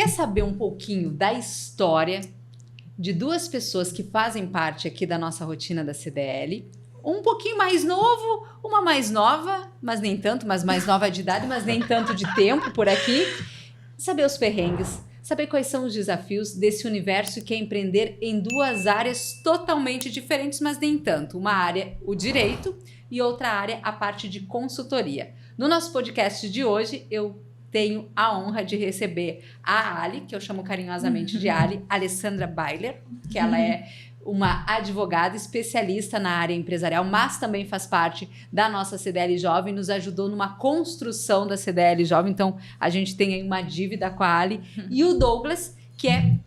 Quer saber um pouquinho da história de duas pessoas que fazem parte aqui da nossa rotina da CDL? Um pouquinho mais novo, uma mais nova, mas nem tanto, mas mais nova de idade, mas nem tanto de tempo por aqui. Saber os perrengues, saber quais são os desafios desse universo que é empreender em duas áreas totalmente diferentes, mas nem tanto. Uma área, o direito, e outra área, a parte de consultoria. No nosso podcast de hoje, eu tenho a honra de receber a Ali, que eu chamo carinhosamente de Ali, Alessandra Bailer, que ela é uma advogada especialista na área empresarial, mas também faz parte da nossa CDL Jovem, nos ajudou numa construção da CDL Jovem, então a gente tem aí uma dívida com a Ali. E o Douglas, que é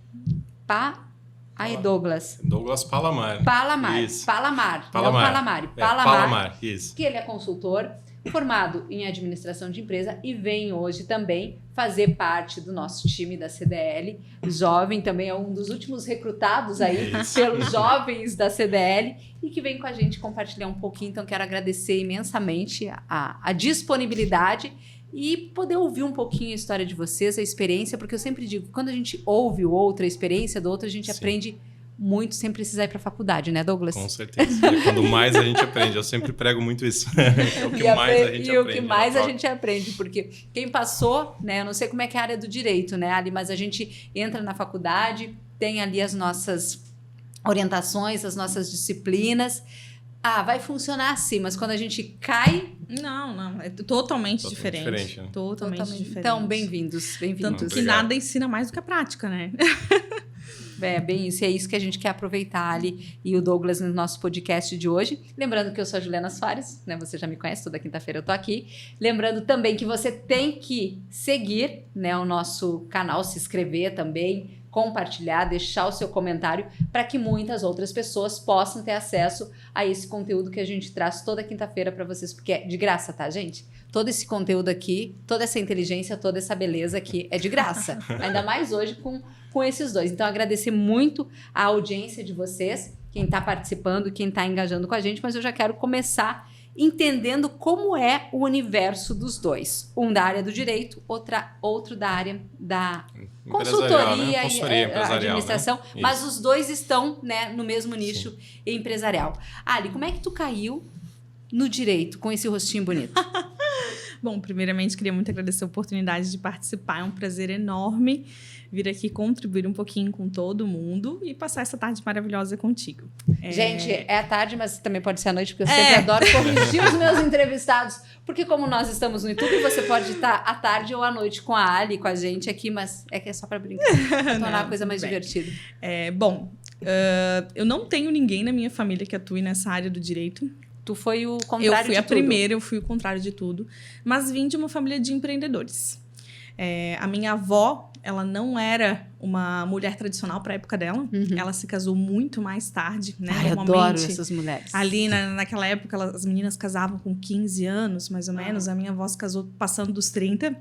Douglas. Douglas Palamar. Palamar. Isso. Palamar. Palamar, isso. Que ele é consultor, formado em administração de empresa e vem hoje também fazer parte do nosso time da CDL Jovem, também é um dos últimos recrutados aí pelos jovens da CDL e que vem com a gente compartilhar um pouquinho. Então quero agradecer imensamente a disponibilidade e poder ouvir um pouquinho a história de vocês, a experiência, porque eu sempre digo, quando a gente ouve o outro, a experiência do outro, a gente aprende muito sem precisar ir para a faculdade, né, Douglas? Com certeza. É quando mais a gente aprende. Eu sempre prego muito isso. É o que mais a gente aprende. E o que mais a gente aprende, porque quem passou, né, eu não sei como é que é a área do direito, né, Ali, mas a gente entra na faculdade, tem ali as nossas orientações, as nossas disciplinas. Vai funcionar assim, mas quando a gente cai... Não, é totalmente diferente. Né? Totalmente diferente. Então, bem-vindos. Tanto que nada ensina mais do que a prática, né? É bem isso, é isso que a gente quer aproveitar, Ali e o Douglas no nosso podcast de hoje. Lembrando que eu sou a Juliana Soares, né? Você já me conhece, toda quinta-feira eu tô aqui. Lembrando também que você tem que seguir, né, o nosso canal, se inscrever também, compartilhar, deixar o seu comentário para que muitas outras pessoas possam ter acesso a esse conteúdo que a gente traz toda quinta-feira para vocês, porque é de graça, tá, gente? Todo esse conteúdo aqui, toda essa inteligência, toda essa beleza aqui é de graça. Ainda mais hoje com esses dois. Então, agradecer muito a audiência de vocês, quem está participando, quem está engajando com a gente, mas eu já quero começar entendendo como é o universo dos dois. Um da área do direito, outro da área da consultoria, né? E administração, né? Mas os dois estão, né, no mesmo nicho empresarial. Ali, como é que tu caiu no direito com esse rostinho bonito? Bom, primeiramente, queria muito agradecer a oportunidade de participar. É um prazer enorme vir aqui contribuir um pouquinho com todo mundo e passar essa tarde maravilhosa contigo. Gente, é à tarde, mas também pode ser à noite, porque eu sempre adoro corrigir os meus entrevistados, porque como nós estamos no YouTube, você pode estar à tarde ou à noite com a Ali, com a gente aqui, mas é que é só para brincar, para tornar a coisa mais divertida. Eu não tenho ninguém na minha família que atue nessa área do direito. Tu foi o contrário de tudo. Eu fui a primeira, eu fui o contrário de tudo. Mas vim de uma família de empreendedores. A minha avó, ela não era uma mulher tradicional para a época dela. Ela se casou muito mais tarde, né? Eu adoro essas mulheres. Ali, naquela época, as meninas casavam com 15 anos, mais ou menos. A minha avó se casou passando dos 30.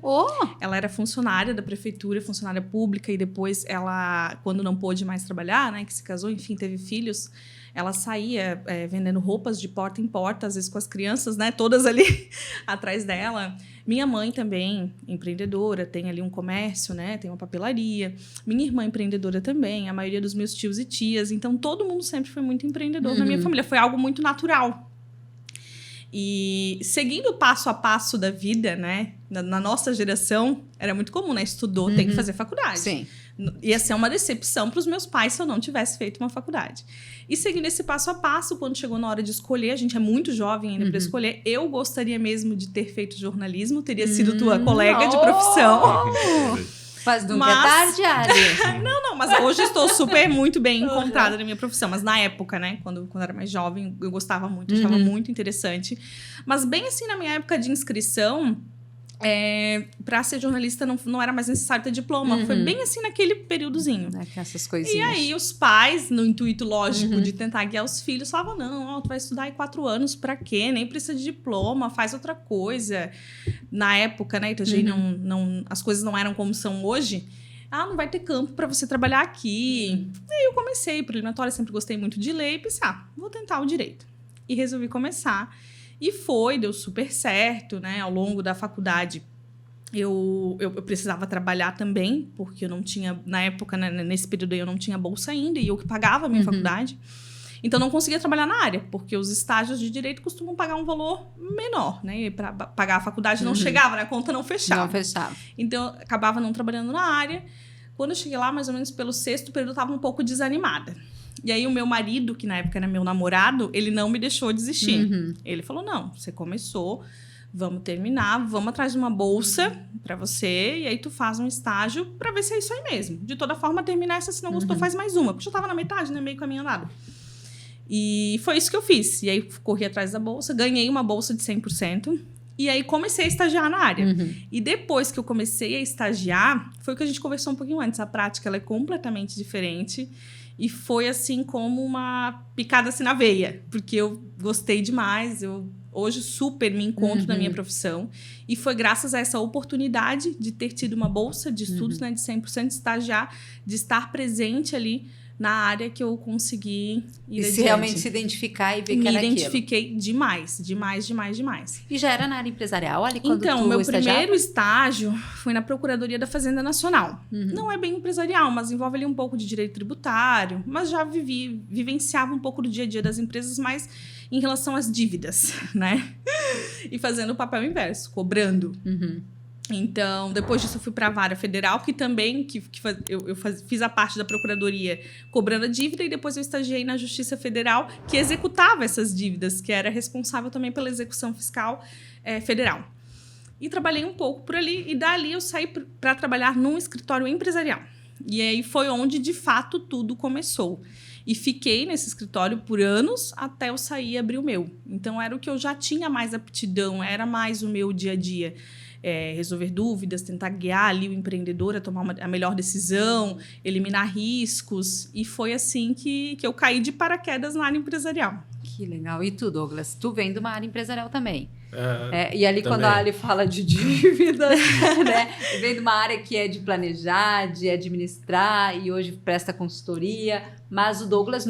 Ela era funcionária da prefeitura, funcionária pública. E depois, ela, quando não pôde mais trabalhar, né? Que se casou, enfim, teve filhos... Ela saía vendendo roupas de porta em porta, às vezes com as crianças, né, todas ali atrás dela. Minha mãe também, empreendedora, tem ali um comércio, né, tem uma papelaria. Minha irmã empreendedora também, a maioria dos meus tios e tias. Então, todo mundo sempre foi muito empreendedor na minha família. Foi algo muito natural. E seguindo o passo a passo da vida, né, na nossa geração, era muito comum, né, estudou, tem que fazer faculdade. Sim. Ia ser uma decepção para os meus pais se eu não tivesse feito uma faculdade. E seguindo esse passo a passo, quando chegou na hora de escolher, a gente é muito jovem ainda para escolher, eu gostaria mesmo de ter feito jornalismo, teria sido tua colega de profissão. Mas nunca é tarde, Ali. Não, mas hoje estou muito bem encontrada na minha profissão. Mas na época, né, quando eu era mais jovem, eu gostava muito, achava muito interessante. Mas bem assim, na minha época de inscrição... para ser jornalista não era mais necessário ter diploma. Foi bem assim naquele períodozinho. Essas coisinhas. E aí os pais, no intuito lógico de tentar guiar os filhos, falavam, não, tu vai estudar aí 4 anos, pra quê? Nem precisa de diploma, faz outra coisa. Na época, né, Itajaí, as coisas não eram como são hoje. Não vai ter campo para você trabalhar aqui. E aí eu comecei, preliminatória, sempre gostei muito de ler e pensei, vou tentar o direito. E resolvi começar. E deu super certo, né? Ao longo da faculdade, eu precisava trabalhar também, porque eu não tinha, na época, né, nesse período aí, eu não tinha bolsa ainda, e eu que pagava a minha faculdade. Então, não conseguia trabalhar na área, porque os estágios de direito costumam pagar um valor menor, né? E para pagar a faculdade não chegava, né? A conta não fechava. Não fechava. Então, eu acabava não trabalhando na área. Quando eu cheguei lá, mais ou menos pelo 6º período, eu estava um pouco desanimada. E aí, o meu marido, que na época era meu namorado, ele não me deixou desistir. Ele falou, não, você começou, vamos terminar, vamos atrás de uma bolsa para você, e aí tu faz um estágio para ver se é isso aí mesmo. De toda forma, terminar essa, se não gostou, faz mais uma. Porque eu já estava na metade, né? Meio caminho andado. E foi isso que eu fiz. E aí, corri atrás da bolsa, ganhei uma bolsa de 100%. E aí, comecei a estagiar na área. E depois que eu comecei a estagiar, foi o que a gente conversou um pouquinho antes. A prática, ela é completamente diferente. E foi, assim, como uma picada assim na veia. Porque eu gostei demais. Eu hoje super me encontro na minha profissão. E foi graças a essa oportunidade de ter tido uma bolsa de estudos, né, de 100% de estagiar, de estar presente ali na área, que eu consegui ir se realmente se identificar e ver que era aquilo. Me identifiquei demais. E já era na área empresarial ali quando então, tu meu estagiava? Primeiro estágio foi na Procuradoria da Fazenda Nacional. Não é bem empresarial, mas envolve ali um pouco de direito tributário. Mas já vivenciava um pouco do dia a dia das empresas, mas em relação às dívidas, né? E fazendo o papel inverso, cobrando. Então, depois disso, eu fui para a Vara Federal, que também fiz a parte da Procuradoria cobrando a dívida, e depois eu estagiei na Justiça Federal, que executava essas dívidas, que era responsável também pela execução fiscal federal. E trabalhei um pouco por ali, e dali eu saí para trabalhar num escritório empresarial. E aí foi onde, de fato, tudo começou. E fiquei nesse escritório por anos até eu sair e abrir o meu. Então, era o que eu já tinha mais aptidão, era mais o meu dia a dia. Resolver dúvidas, tentar guiar ali o empreendedor a tomar a melhor decisão, eliminar riscos. E foi assim que eu caí de paraquedas na área empresarial. Que legal. E tu, Douglas? Tu vem de uma área empresarial também. E ali, também, quando a Ali fala de dívidas, né? Vem de uma área que é de planejar, de administrar, e hoje presta consultoria. Mas o Douglas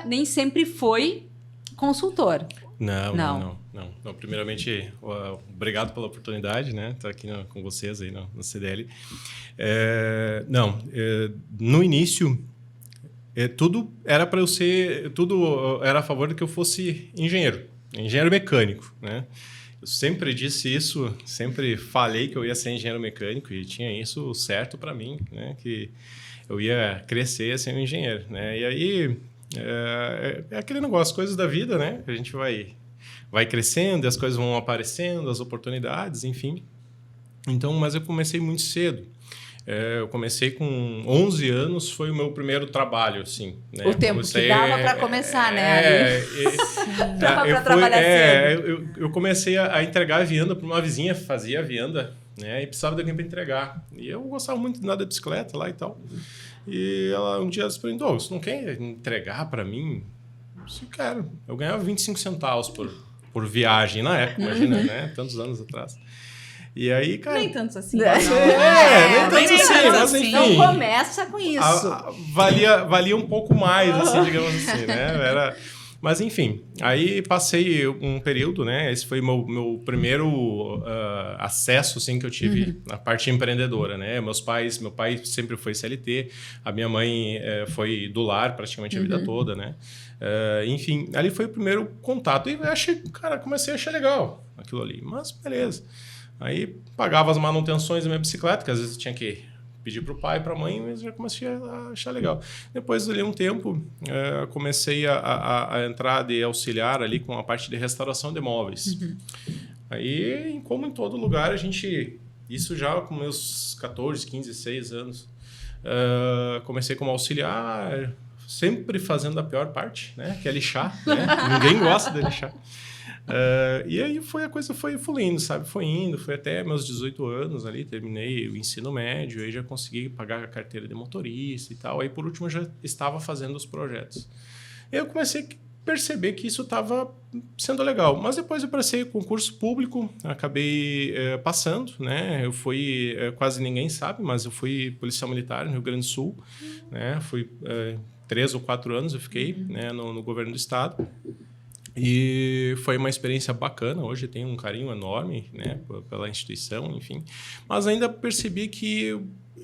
nem sempre foi consultor. Não. Primeiramente, obrigado pela oportunidade, né? Estar aqui com vocês aí no CDL. No início, tudo era para eu ser... Tudo era a favor de que eu fosse engenheiro mecânico, né? Eu sempre disse isso, sempre falei que eu ia ser engenheiro mecânico e tinha isso certo para mim, né? Que eu ia crescer sem um engenheiro, né? E aí... É aquele negócio, coisas da vida, né? A gente vai crescendo, as coisas vão aparecendo, as oportunidades, enfim. Então, mas eu comecei muito cedo. Eu comecei com 11 anos, foi o meu primeiro trabalho, assim. Né? O tempo que dava para começar, né? Dava para trabalhar cedo. Eu comecei a entregar a vianda para uma vizinha, fazia a vianda, né? E precisava de alguém para entregar. E eu gostava muito de andar de bicicleta lá e tal. E ela um dia disse para mim, você não quer entregar para mim? Eu disse, quero. Eu ganhava 25 centavos por viagem na época, imagina, né? Tantos anos atrás. E aí, cara... Nem tantos assim. Nem tantos assim, mas enfim. Não começa com isso. Valia um pouco mais, assim, digamos assim, né? Mas, enfim, aí passei um período, né? Esse foi meu primeiro acesso, assim, que eu tive na parte empreendedora, né? Meu pai sempre foi CLT, a minha mãe foi do lar praticamente a vida toda, né? Enfim, ali foi o primeiro contato. E comecei a achar legal aquilo ali. Mas, beleza. Aí pagava as manutenções da minha bicicleta, que às vezes eu tinha que pedir para o pai e para a mãe, mas já comecei a achar legal. Depois de um tempo, comecei a entrar de auxiliar ali com a parte de restauração de imóveis. Aí, como em todo lugar, isso já com meus 14, 15, 16 anos, comecei como auxiliar, sempre fazendo a pior parte, né? Que é lixar, né? Ninguém gosta de lixar. E aí a coisa foi fluindo, sabe? Foi até meus 18 anos ali, terminei o ensino médio, aí já consegui pagar a carteira de motorista e tal. Aí, por último, eu já estava fazendo os projetos. E eu comecei a perceber que isso estava sendo legal. Mas depois eu passei concurso público, acabei passando, né? Eu fui, quase ninguém sabe, mas eu fui policial militar no Rio Grande do Sul, né? Fui 3 ou 4 anos, eu fiquei né, no governo do estado. E foi uma experiência bacana. Hoje tenho um carinho enorme, né, pela instituição, enfim. Mas ainda percebi que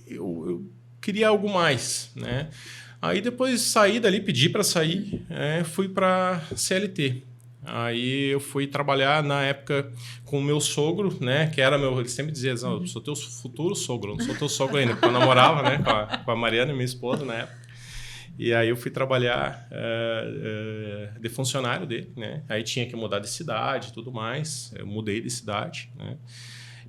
eu queria algo mais, né? Aí depois saí dali, pedi para sair, fui para CLT. Aí eu fui trabalhar na época com o meu sogro, né? Que era meu... Ele sempre dizia, eu sou teu futuro sogro, não sou teu sogro ainda. Porque eu namorava, né, com a Mariana, minha esposa, na época. E aí eu fui trabalhar de funcionário dele, né? Aí tinha que mudar de cidade e tudo mais. Eu mudei de cidade, né?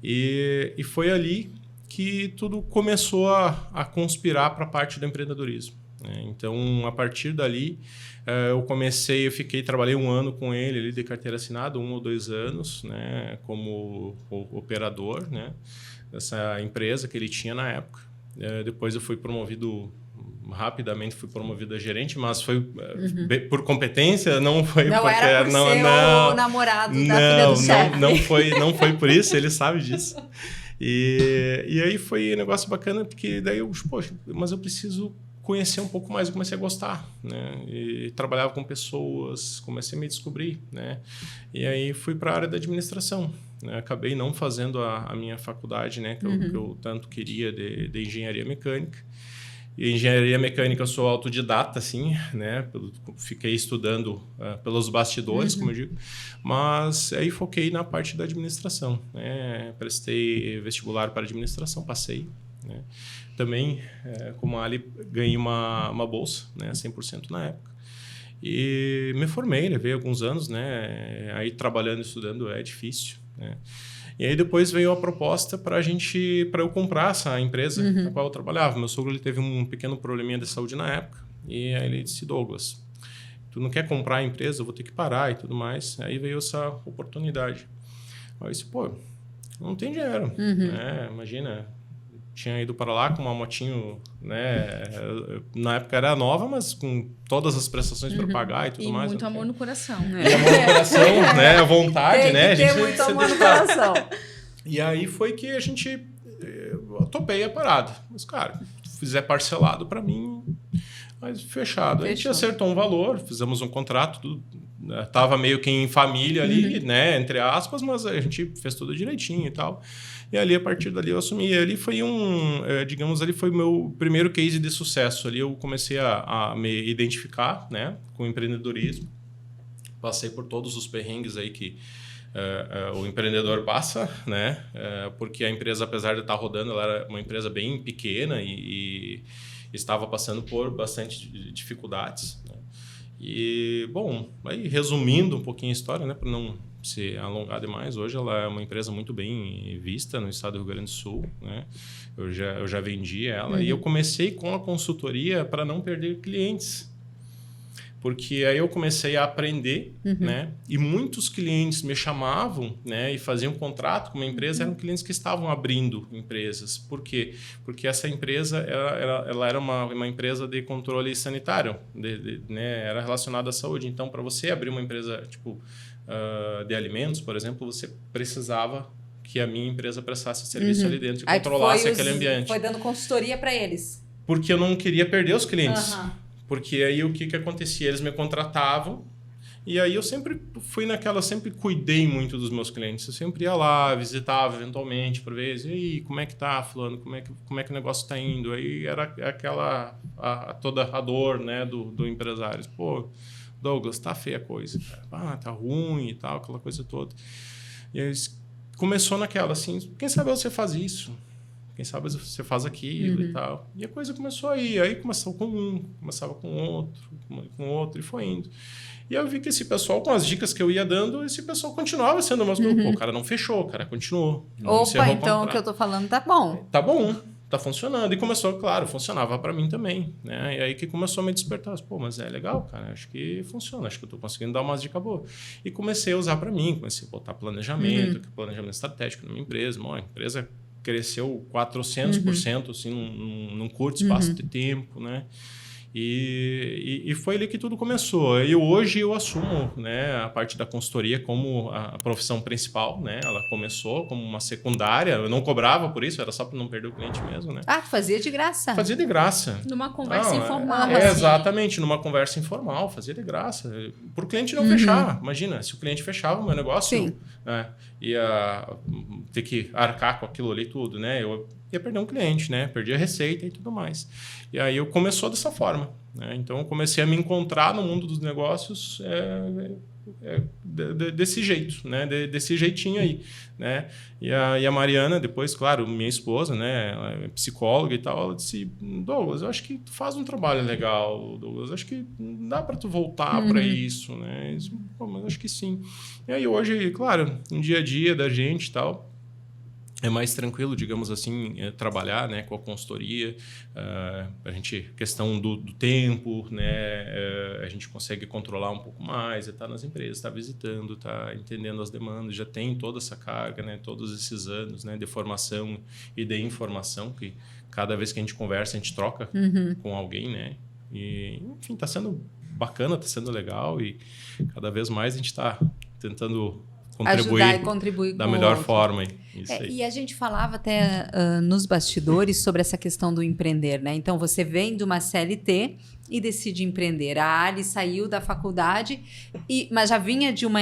E foi ali que tudo começou a conspirar para a parte do empreendedorismo, né? Então, a partir dali, eu trabalhei 1 ano com ele ali de carteira assinada, 1 ou 2 anos, né? Como operador, né? Dessa empresa que ele tinha na época. Depois eu fui promovido... Rapidamente fui promovido a gerente, mas foi por competência, não foi não porque era por ser o namorado da filha do chefe. Não foi por isso, ele sabe disso. E aí foi um negócio bacana, porque daí eu, poxa, mas eu preciso conhecer um pouco mais, eu comecei a gostar, né? E trabalhava com pessoas, comecei a me descobrir, né? E aí fui para a área da administração, né? Acabei não fazendo a minha faculdade, né? Que eu tanto queria de engenharia mecânica. E engenharia mecânica eu sou autodidata, assim, né? Fiquei estudando pelos bastidores, como eu digo. Mas aí foquei na parte da administração, né? Prestei vestibular para administração, passei, né? Também, como a Ali, ganhei uma bolsa, né? 100% na época. E me formei, levei alguns anos, né? Aí trabalhando e estudando é difícil, né? E aí depois veio a proposta para eu comprar essa empresa na qual eu trabalhava. Meu sogro ele teve um pequeno probleminha de saúde na época. E aí ele disse, Douglas, tu não quer comprar a empresa, eu vou ter que parar e tudo mais. Aí veio essa oportunidade. Aí eu disse, pô, não tem dinheiro. Né? Imagina, tinha ido para lá com uma motinho, né? Na época era nova, mas com todas as prestações para pagar e tudo mais. E muito amor no coração. E amor no coração, né? A vontade, tem né? Que ter muito amor no coração. E aí foi que eu topei a parada. Mas, cara, se fizer parcelado para mim, mas fechado. A gente acertou um valor, fizemos um contrato, tudo, né? Tava meio que em família ali, né? Entre aspas, mas a gente fez tudo direitinho e tal. E ali, a partir dali, eu assumi. E ali foi ali foi o meu primeiro case de sucesso. Ali eu comecei a me identificar, né, com o empreendedorismo. Passei por todos os perrengues aí que o empreendedor passa, né? Porque a empresa, apesar de estar rodando, ela era uma empresa bem pequena e estava passando por bastante dificuldades, né? E, bom, aí resumindo um pouquinho a história, né, para não se alongar demais, hoje ela é uma empresa muito bem vista no estado do Rio Grande do Sul, né? Eu já vendi ela e eu comecei com a consultoria para não perder clientes. Porque aí eu comecei a aprender, né? E muitos clientes me chamavam, né? E faziam um contrato com uma empresa, eram clientes que estavam abrindo empresas. Por quê? Porque essa empresa ela era uma empresa de controle sanitário, né? Era relacionada à saúde. Então, para você abrir uma empresa tipo de alimentos, por exemplo, você precisava que a minha empresa prestasse serviço ali dentro e controlasse aquele ambiente. Foi dando consultoria para eles. Porque eu não queria perder os clientes. Porque aí o que acontecia? Eles me contratavam e aí eu sempre fui naquela, sempre cuidei muito dos meus clientes. Eu sempre ia lá, visitava eventualmente por vezes. E aí, como é que tá, fulano? Como é que o negócio tá indo? Aí era aquela, toda a dor, né, do empresário. Pô, Douglas, tá feia a coisa. Ah, tá ruim e tal, aquela coisa toda. E aí começou naquela, assim, quem sabe você faz isso? Quem sabe você faz aquilo e tal. E a coisa começou aí começava com um, começava com outro e foi indo. E eu vi que esse pessoal, com as dicas que eu ia dando, esse pessoal continuava sendo o mesmo. Pô, o cara não fechou, o cara continuou. Opa, então o que eu tô falando tá bom. Tá bom, tá funcionando. E começou, claro, funcionava para mim também, né? E aí que começou a me despertar. Pô, mas é legal, cara, acho que funciona, acho que eu tô conseguindo dar umas dicas boas. E comecei a usar para mim, comecei a botar planejamento, planejamento estratégico na minha empresa. Uma empresa cresceu 400%, assim, num curto espaço de tempo, né? E foi ali que tudo começou. E hoje eu assumo, né, a parte da consultoria como a profissão principal, né? Ela começou como uma secundária. Eu não cobrava por isso, era só para não perder o cliente mesmo, né? Ah, tu fazia de graça. Fazia de graça. Numa conversa informal. assim. Exatamente, numa conversa informal, fazia de graça. Para o cliente não fechar. Imagina, se o cliente fechava o meu negócio, ia ter que arcar com aquilo ali tudo, né? Eu ia perder um cliente, né? Perdi a receita e tudo mais. E aí começou dessa forma, né? Então eu comecei a me encontrar no mundo dos negócios desse jeito, né? Desse jeitinho aí, né? E a Mariana, depois, claro, minha esposa, né? Ela é psicóloga e tal, ela disse: Douglas, eu acho que tu faz um trabalho legal, Douglas, acho que dá para tu voltar para isso, né? Isso, mas acho que sim. E aí hoje, claro, no dia a dia da gente e tal, é mais tranquilo, digamos assim, trabalhar, né, com a consultoria. A gente, questão do tempo, né, a gente consegue controlar um pouco mais, estar nas empresas, estar visitando, estar entendendo as demandas, já tem toda essa carga, né, todos esses anos, né, de formação e de informação, que cada vez que a gente conversa, a gente troca com alguém, né, e, enfim, está sendo bacana, está sendo legal, e cada vez mais a gente está tentando ajudar e contribuir da com melhor outro. forma. Isso aí. E a gente falava até nos bastidores sobre essa questão do empreender, né? Então, você vem de uma CLT e decide empreender. A Ali saiu da faculdade, mas já vinha de uma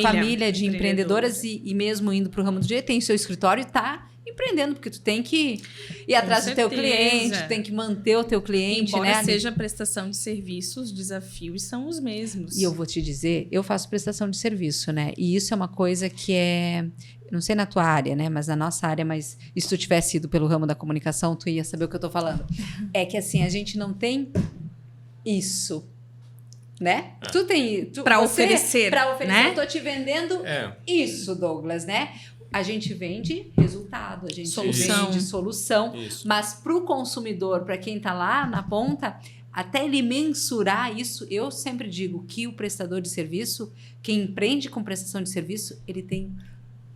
família de empreendedoras e mesmo indo para o ramo do direito, tem seu escritório e está empreendendo, porque tu tem que ir atrás do teu cliente, tu tem que manter o teu cliente, embora né? seja prestação de serviços, os desafios são os mesmos. E eu vou te dizer, eu faço prestação de serviço, né? E isso é uma coisa que não sei na tua área, né? Mas na nossa área, mas se tu tivesse ido pelo ramo da comunicação, tu ia saber o que eu tô falando. É que assim, a gente não tem isso, né? Tu tem... Para oferecer, né? Eu tô te vendendo isso, Douglas, né? A gente vende resultado, a gente vende solução, mas para o consumidor, para quem está lá na ponta, até ele mensurar isso, eu sempre digo que o prestador de serviço, quem empreende com prestação de serviço, ele tem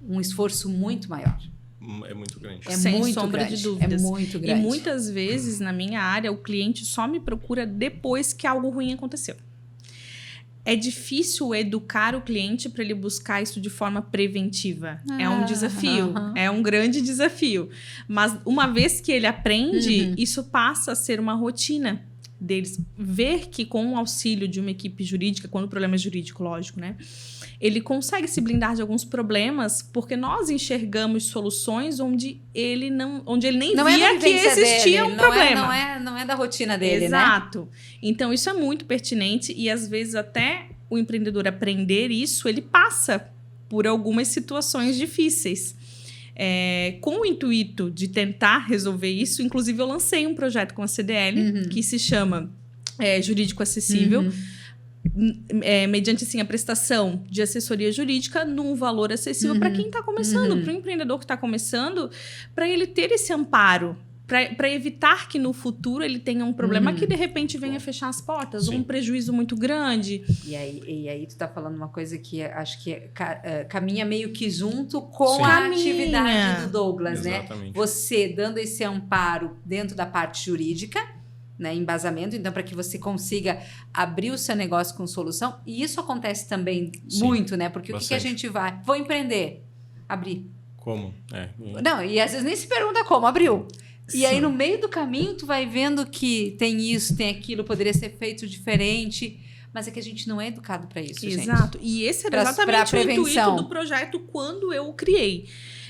um esforço muito maior. É muito grande. Sem sombra de dúvidas. É muito grande. E muitas vezes, na minha área, o cliente só me procura depois que algo ruim aconteceu. É difícil educar o cliente para ele buscar isso de forma preventiva. É um desafio, é um grande desafio. Mas uma vez que ele aprende, isso passa a ser uma rotina deles. Ver que com o auxílio de uma equipe jurídica, quando o problema é jurídico, lógico, né? Ele consegue se blindar de alguns problemas, porque nós enxergamos soluções onde ele nem via que existia um problema. Não é da rotina dele, Exato. Né? Então, isso é muito pertinente e, às vezes, até o empreendedor aprender isso, ele passa por algumas situações difíceis. Com o intuito de tentar resolver isso, inclusive, eu lancei um projeto com a CDL, que se chama Jurídico Acessível, mediante assim, a prestação de assessoria jurídica num valor acessível para quem está começando, para o empreendedor que está começando, para ele ter esse amparo, para evitar que no futuro ele tenha um problema que de repente venha fechar as portas, ou um prejuízo muito grande. E aí tu está falando uma coisa que acho que caminha meio que junto com a atividade do Douglas, Exatamente. Né? Você dando esse amparo dentro da parte jurídica, né, embasamento, então para que você consiga abrir o seu negócio com solução, e isso acontece também muito, né? Porque bastante. O que a gente vou empreender, abrir. Como? Não, e às vezes nem se pergunta como, abriu. E aí no meio do caminho tu vai vendo que tem isso, tem aquilo, poderia ser feito diferente, mas é que a gente não é educado para isso, gente. Exato, e esse era exatamente o intuito do projeto quando eu o criei.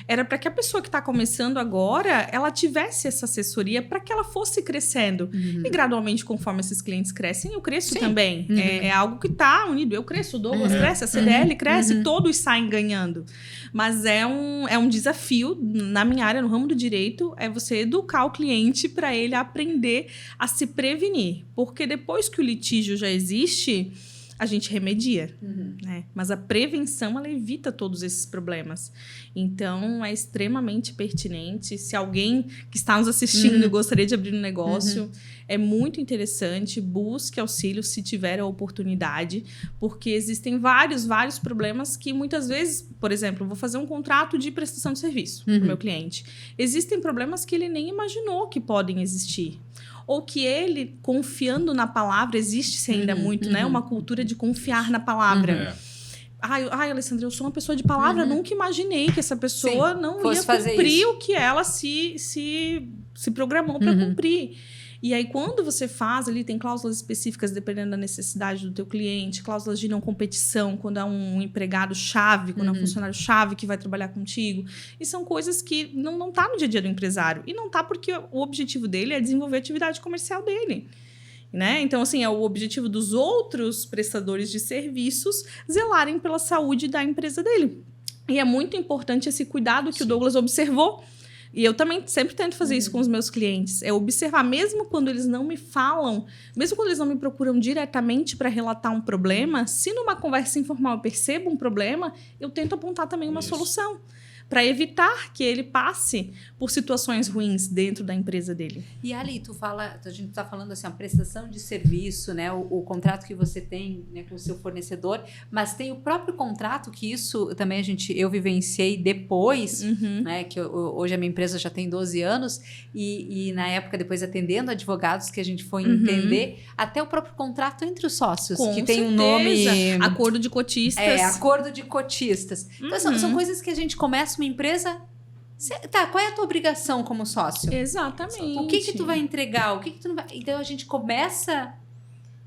Era para que a pessoa que está começando agora, ela tivesse essa assessoria para que ela fosse crescendo. E gradualmente, conforme esses clientes crescem, eu cresço também. É algo que está unido. Eu cresço, o Douglas cresce, a CDL cresce, todos saem ganhando. Mas é um desafio, na minha área, no ramo do direito, é você educar o cliente para ele aprender a se prevenir. Porque depois que o litígio já existe, a gente remedia, né? Mas a prevenção, ela evita todos esses problemas. Então, é extremamente pertinente. Se alguém que está nos assistindo gostaria de abrir um negócio, é muito interessante. Busque auxílio se tiver a oportunidade, porque existem vários problemas que muitas vezes, por exemplo, eu vou fazer um contrato de prestação de serviço para o meu cliente. Existem problemas que ele nem imaginou que podem existir. ou que ele, confiando na palavra, existe ainda muito, né? Uma cultura de confiar na palavra. Ai, Alessandra, eu sou uma pessoa de palavra, nunca imaginei que essa pessoa não ia cumprir o que ela se programou para cumprir. E aí, quando você faz ali, tem cláusulas específicas dependendo da necessidade do teu cliente, cláusulas de não competição, quando é um empregado-chave, quando é um funcionário-chave que vai trabalhar contigo. E são coisas que não tá no dia a dia do empresário. E não tá porque o objetivo dele é desenvolver a atividade comercial dele. Né? Então, assim, é o objetivo dos outros prestadores de serviços zelarem pela saúde da empresa dele. E é muito importante esse cuidado que o Douglas observou. E eu também sempre tento fazer isso com os meus clientes. É observar, mesmo quando eles não me falam, mesmo quando eles não me procuram diretamente para relatar um problema, se numa conversa informal eu percebo um problema, eu tento apontar também uma solução. Para evitar que ele passe por situações ruins dentro da empresa dele. E Ali, a gente está falando assim, a prestação de serviço, né, o contrato que você tem, né, com o seu fornecedor, mas tem o próprio contrato, que isso também eu vivenciei depois, né, que hoje a minha empresa já tem 12 anos, e na época, depois atendendo advogados, que a gente foi entender, até o próprio contrato entre os sócios, com que tem certeza. Um nome... Acordo de cotistas. Acordo de cotistas. Então, são coisas que a gente começa uma empresa... Tá, qual é a tua obrigação como sócio? Exatamente. O que tu vai entregar? O que tu não vai... Então, a gente começa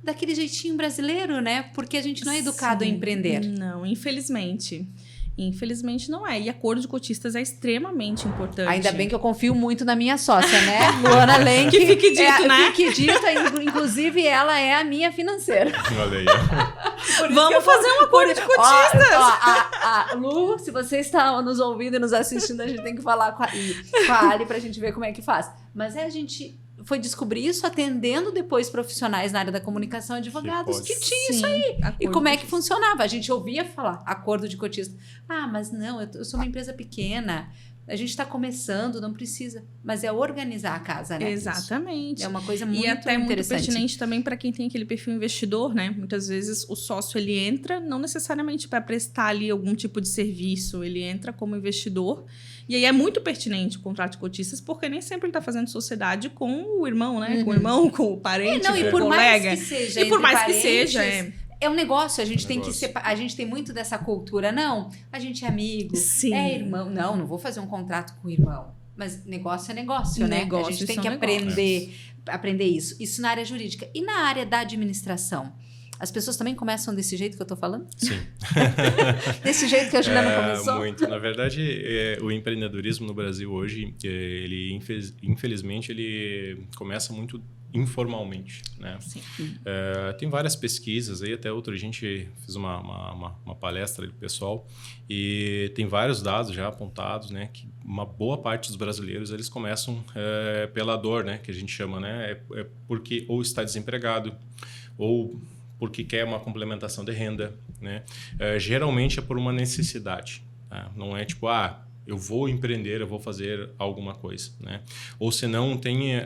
daquele jeitinho brasileiro, né? Porque a gente não é educado a empreender. Não, infelizmente. Infelizmente não é. E acordo de cotistas é extremamente importante. Ainda bem que eu confio muito na minha sócia, né? Luana Lenk. Que fique dito, né? Fique dito, inclusive ela é a minha financeira. Olha aí. Vamos fazer um acordo de cotistas. Lu, se você está nos ouvindo e nos assistindo, a gente tem que falar com a Ali pra gente ver como é que faz. Mas a gente foi descobrir isso atendendo depois profissionais na área da comunicação, advogados, que tinha isso aí. E como é que funcionava? A gente ouvia falar, acordo de cotista. Mas não, eu sou uma empresa pequena, a gente está começando, não precisa. Mas é organizar a casa, né? Exatamente. É uma coisa muito interessante. E até muito pertinente também para quem tem aquele perfil investidor, né? Muitas vezes o sócio, ele entra não necessariamente para prestar ali algum tipo de serviço, ele entra como investidor. E aí é muito pertinente o contrato de cotistas, porque nem sempre ele está fazendo sociedade com o irmão, né? Com o irmão, com o parente, com o colega. E por mais que seja, é um negócio, a gente tem que separar. A gente tem muito dessa cultura, não. A gente é amigo, é irmão. Não vou fazer um contrato com o irmão. Mas negócio é negócio, né? A gente tem que aprender isso. Isso na área jurídica. E na área da administração? As pessoas também começam desse jeito que eu estou falando? Sim. Desse jeito que a Juliana começou? Muito. Na verdade, o empreendedorismo no Brasil hoje, ele infelizmente, ele começa muito informalmente, né? Sim. Tem várias pesquisas aí, até outra a gente fez uma palestra ali pro pessoal e tem vários dados já apontados, né? Que uma boa parte dos brasileiros, eles começam pela dor, né? Que a gente chama, né? É porque ou está desempregado ou porque quer uma complementação de renda, né? Geralmente é por uma necessidade, tá? Não é tipo, eu vou empreender, eu vou fazer alguma coisa, né? Ou se não, tem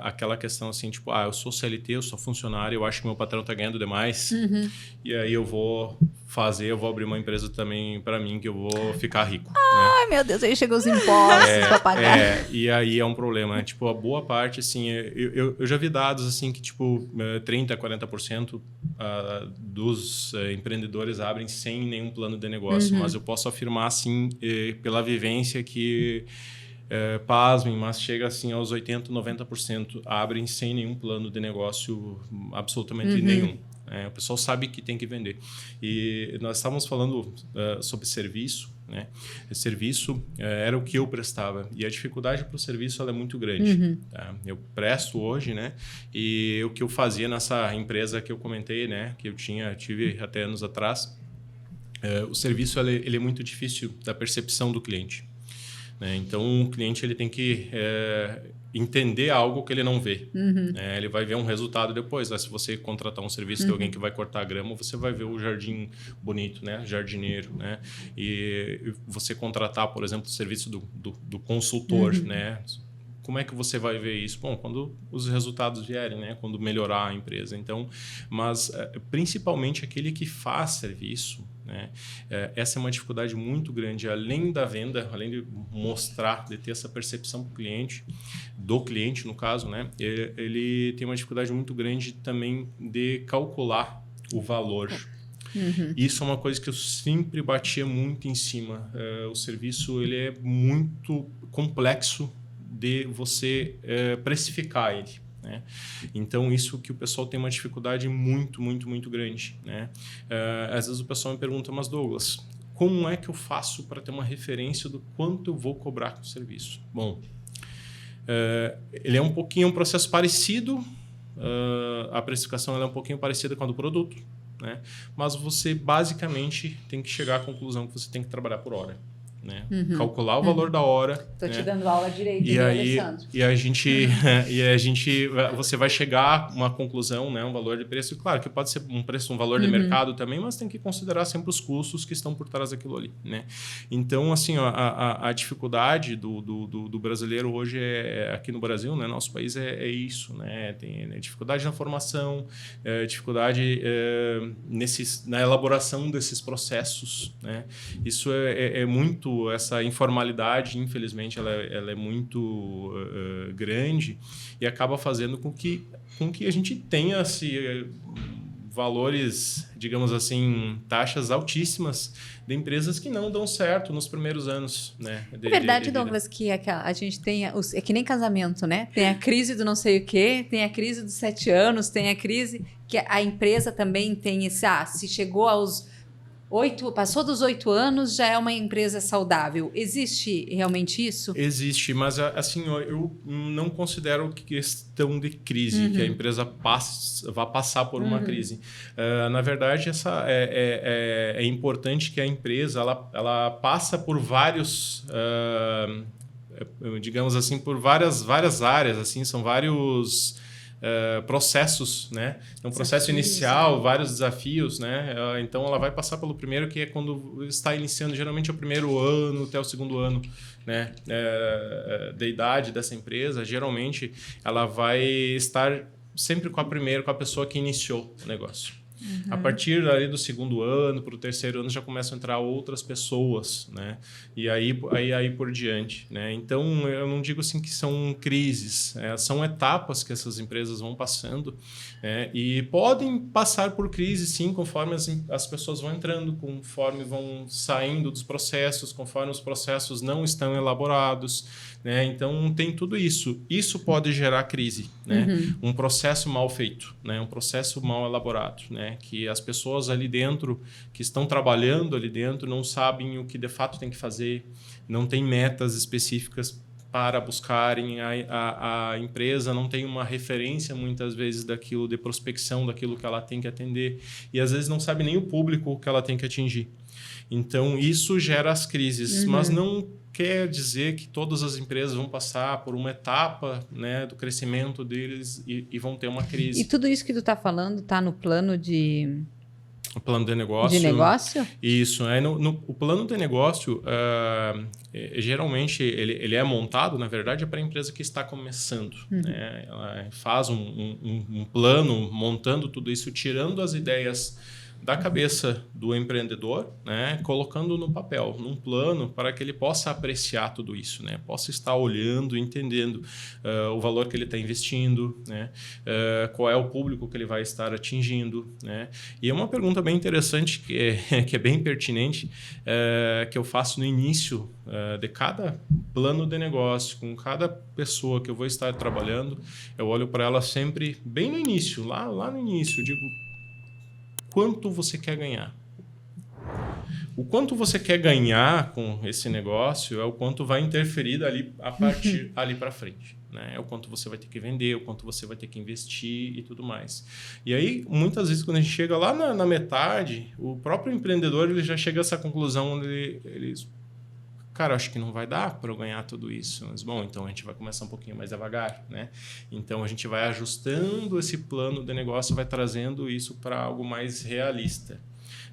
aquela questão assim, tipo, eu sou CLT, eu sou funcionário, eu acho que meu patrão está ganhando demais, e aí eu vou abrir uma empresa também para mim, que eu vou ficar rico. Ai, meu Deus, aí chegam os impostos para pagar. E aí é um problema, né? Tipo, a boa parte, assim, eu já vi dados, assim, que, tipo, 30%, 40% dos empreendedores abrem sem nenhum plano de negócio, mas eu posso afirmar, assim, pela vivência que, pasmem, mas chega, assim, aos 80%, 90% abrem sem nenhum plano de negócio, absolutamente nenhum. O pessoal sabe que tem que vender. E nós estávamos falando sobre serviço, né? Esse serviço era o que eu prestava. E a dificuldade para o serviço ela é muito grande. Tá? Eu presto hoje, né? E o que eu fazia nessa empresa que eu comentei, né? Que eu tive até anos atrás, o serviço ele é muito difícil da percepção do cliente. Né? Então, o cliente ele tem que entender algo que ele não vê. Ele vai ver um resultado depois. Se você contratar um serviço de alguém que vai cortar a grama, você vai ver o jardim bonito, né? Jardineiro. Né? E você contratar, por exemplo, o serviço do consultor, né? Como é que você vai ver isso? Bom, quando os resultados vierem, né? Quando melhorar a empresa. Então, mas principalmente aquele que faz serviço, né? Essa é uma dificuldade muito grande, além da venda, além de mostrar, de ter essa percepção pro cliente, do cliente no caso, né? Ele tem uma dificuldade muito grande também de calcular o valor. Isso é uma coisa que eu sempre batia muito em cima. O serviço ele é muito complexo de você precificar ele, né? Então, isso que o pessoal tem uma dificuldade muito, muito, muito grande, né? Às vezes o pessoal me pergunta, mas Douglas, como é que eu faço para ter uma referência do quanto eu vou cobrar com o serviço? Bom, ele é um processo parecido, a precificação ela é um pouquinho parecida com a do produto, né? Mas você basicamente tem que chegar à conclusão que você tem que trabalhar por hora, né? Calcular o valor da hora. Estou te né? dando aula direito, Alessandro. Você vai chegar a uma conclusão, né? Um valor de preço, claro que pode ser um valor de mercado também, mas tem que considerar sempre os custos que estão por trás daquilo ali, né? Então, assim, ó, a dificuldade do brasileiro hoje aqui no Brasil, né? Nosso país é isso, né? Tem dificuldade na formação, dificuldade na elaboração desses processos, né? Isso é muito essa informalidade, infelizmente, ela é muito grande e acaba fazendo com que a gente tenha valores, digamos assim, taxas altíssimas de empresas que não dão certo nos primeiros anos, né? É verdade, Douglas, que a gente tem... É que nem casamento, né? Tem a crise do não sei o quê, tem a crise dos 7 anos, tem a crise que a empresa também tem esse... se chegou aos... passou dos 8 anos, já é uma empresa saudável. Existe realmente isso? Existe, mas assim, eu não considero questão de crise, que a empresa vá passar por uma crise. Na verdade, é importante que a empresa ela passa por vários, digamos assim, por várias áreas, assim, são vários... processos, né? Um processo inicial, vários desafios, né? Então, ela vai passar pelo primeiro, que é quando está iniciando, geralmente é o primeiro ano até o segundo ano, né? Da idade dessa empresa. Geralmente, ela vai estar sempre com a pessoa que iniciou o negócio. A partir ali do segundo ano para o terceiro ano já começam a entrar outras pessoas, né? E aí por diante, né? Então eu não digo assim que são crises, são etapas que essas empresas vão passando, né? E podem passar por crise sim, conforme as pessoas vão entrando, conforme vão saindo dos processos, conforme os processos não estão elaborados, né? Então tem tudo isso. Isso pode gerar crise, né? Um processo mal feito, né? Um processo mal elaborado, né? Que as pessoas ali dentro, que estão trabalhando ali dentro, não sabem o que de fato tem que fazer, não tem metas específicas para buscarem, a empresa não tem uma referência muitas vezes daquilo de prospecção, daquilo que ela tem que atender, e às vezes não sabe nem o público que ela tem que atingir. Então isso gera as crises, mas não quer dizer que todas as empresas vão passar por uma etapa, né, do crescimento deles e vão ter uma crise. E tudo isso que tu está falando está no plano de... O plano de negócio. De negócio? Isso. O plano de negócio, geralmente, ele é montado, na verdade, para a empresa que está começando. Né? Ela faz um plano, montando tudo isso, tirando as ideias da cabeça do empreendedor, né, colocando no papel, num plano, para que ele possa apreciar tudo isso, né, possa estar olhando, entendendo o valor que ele está investindo, né, qual é o público que ele vai estar atingindo, né. E é uma pergunta bem interessante, que é bem pertinente, que eu faço no início de cada plano de negócio, com cada pessoa que eu vou estar trabalhando, eu olho para ela sempre bem no início, lá no início, eu digo: quanto você quer ganhar? O quanto você quer ganhar com esse negócio é o quanto vai interferir a partir ali para frente, né? É o quanto você vai ter que vender, o quanto você vai ter que investir e tudo mais. E aí, muitas vezes, quando a gente chega lá na metade, o próprio empreendedor ele já chega a essa conclusão onde ele cara, acho que não vai dar para eu ganhar tudo isso. Mas, bom, então a gente vai começar um pouquinho mais devagar, né? Então, a gente vai ajustando esse plano de negócio, vai trazendo isso para algo mais realista,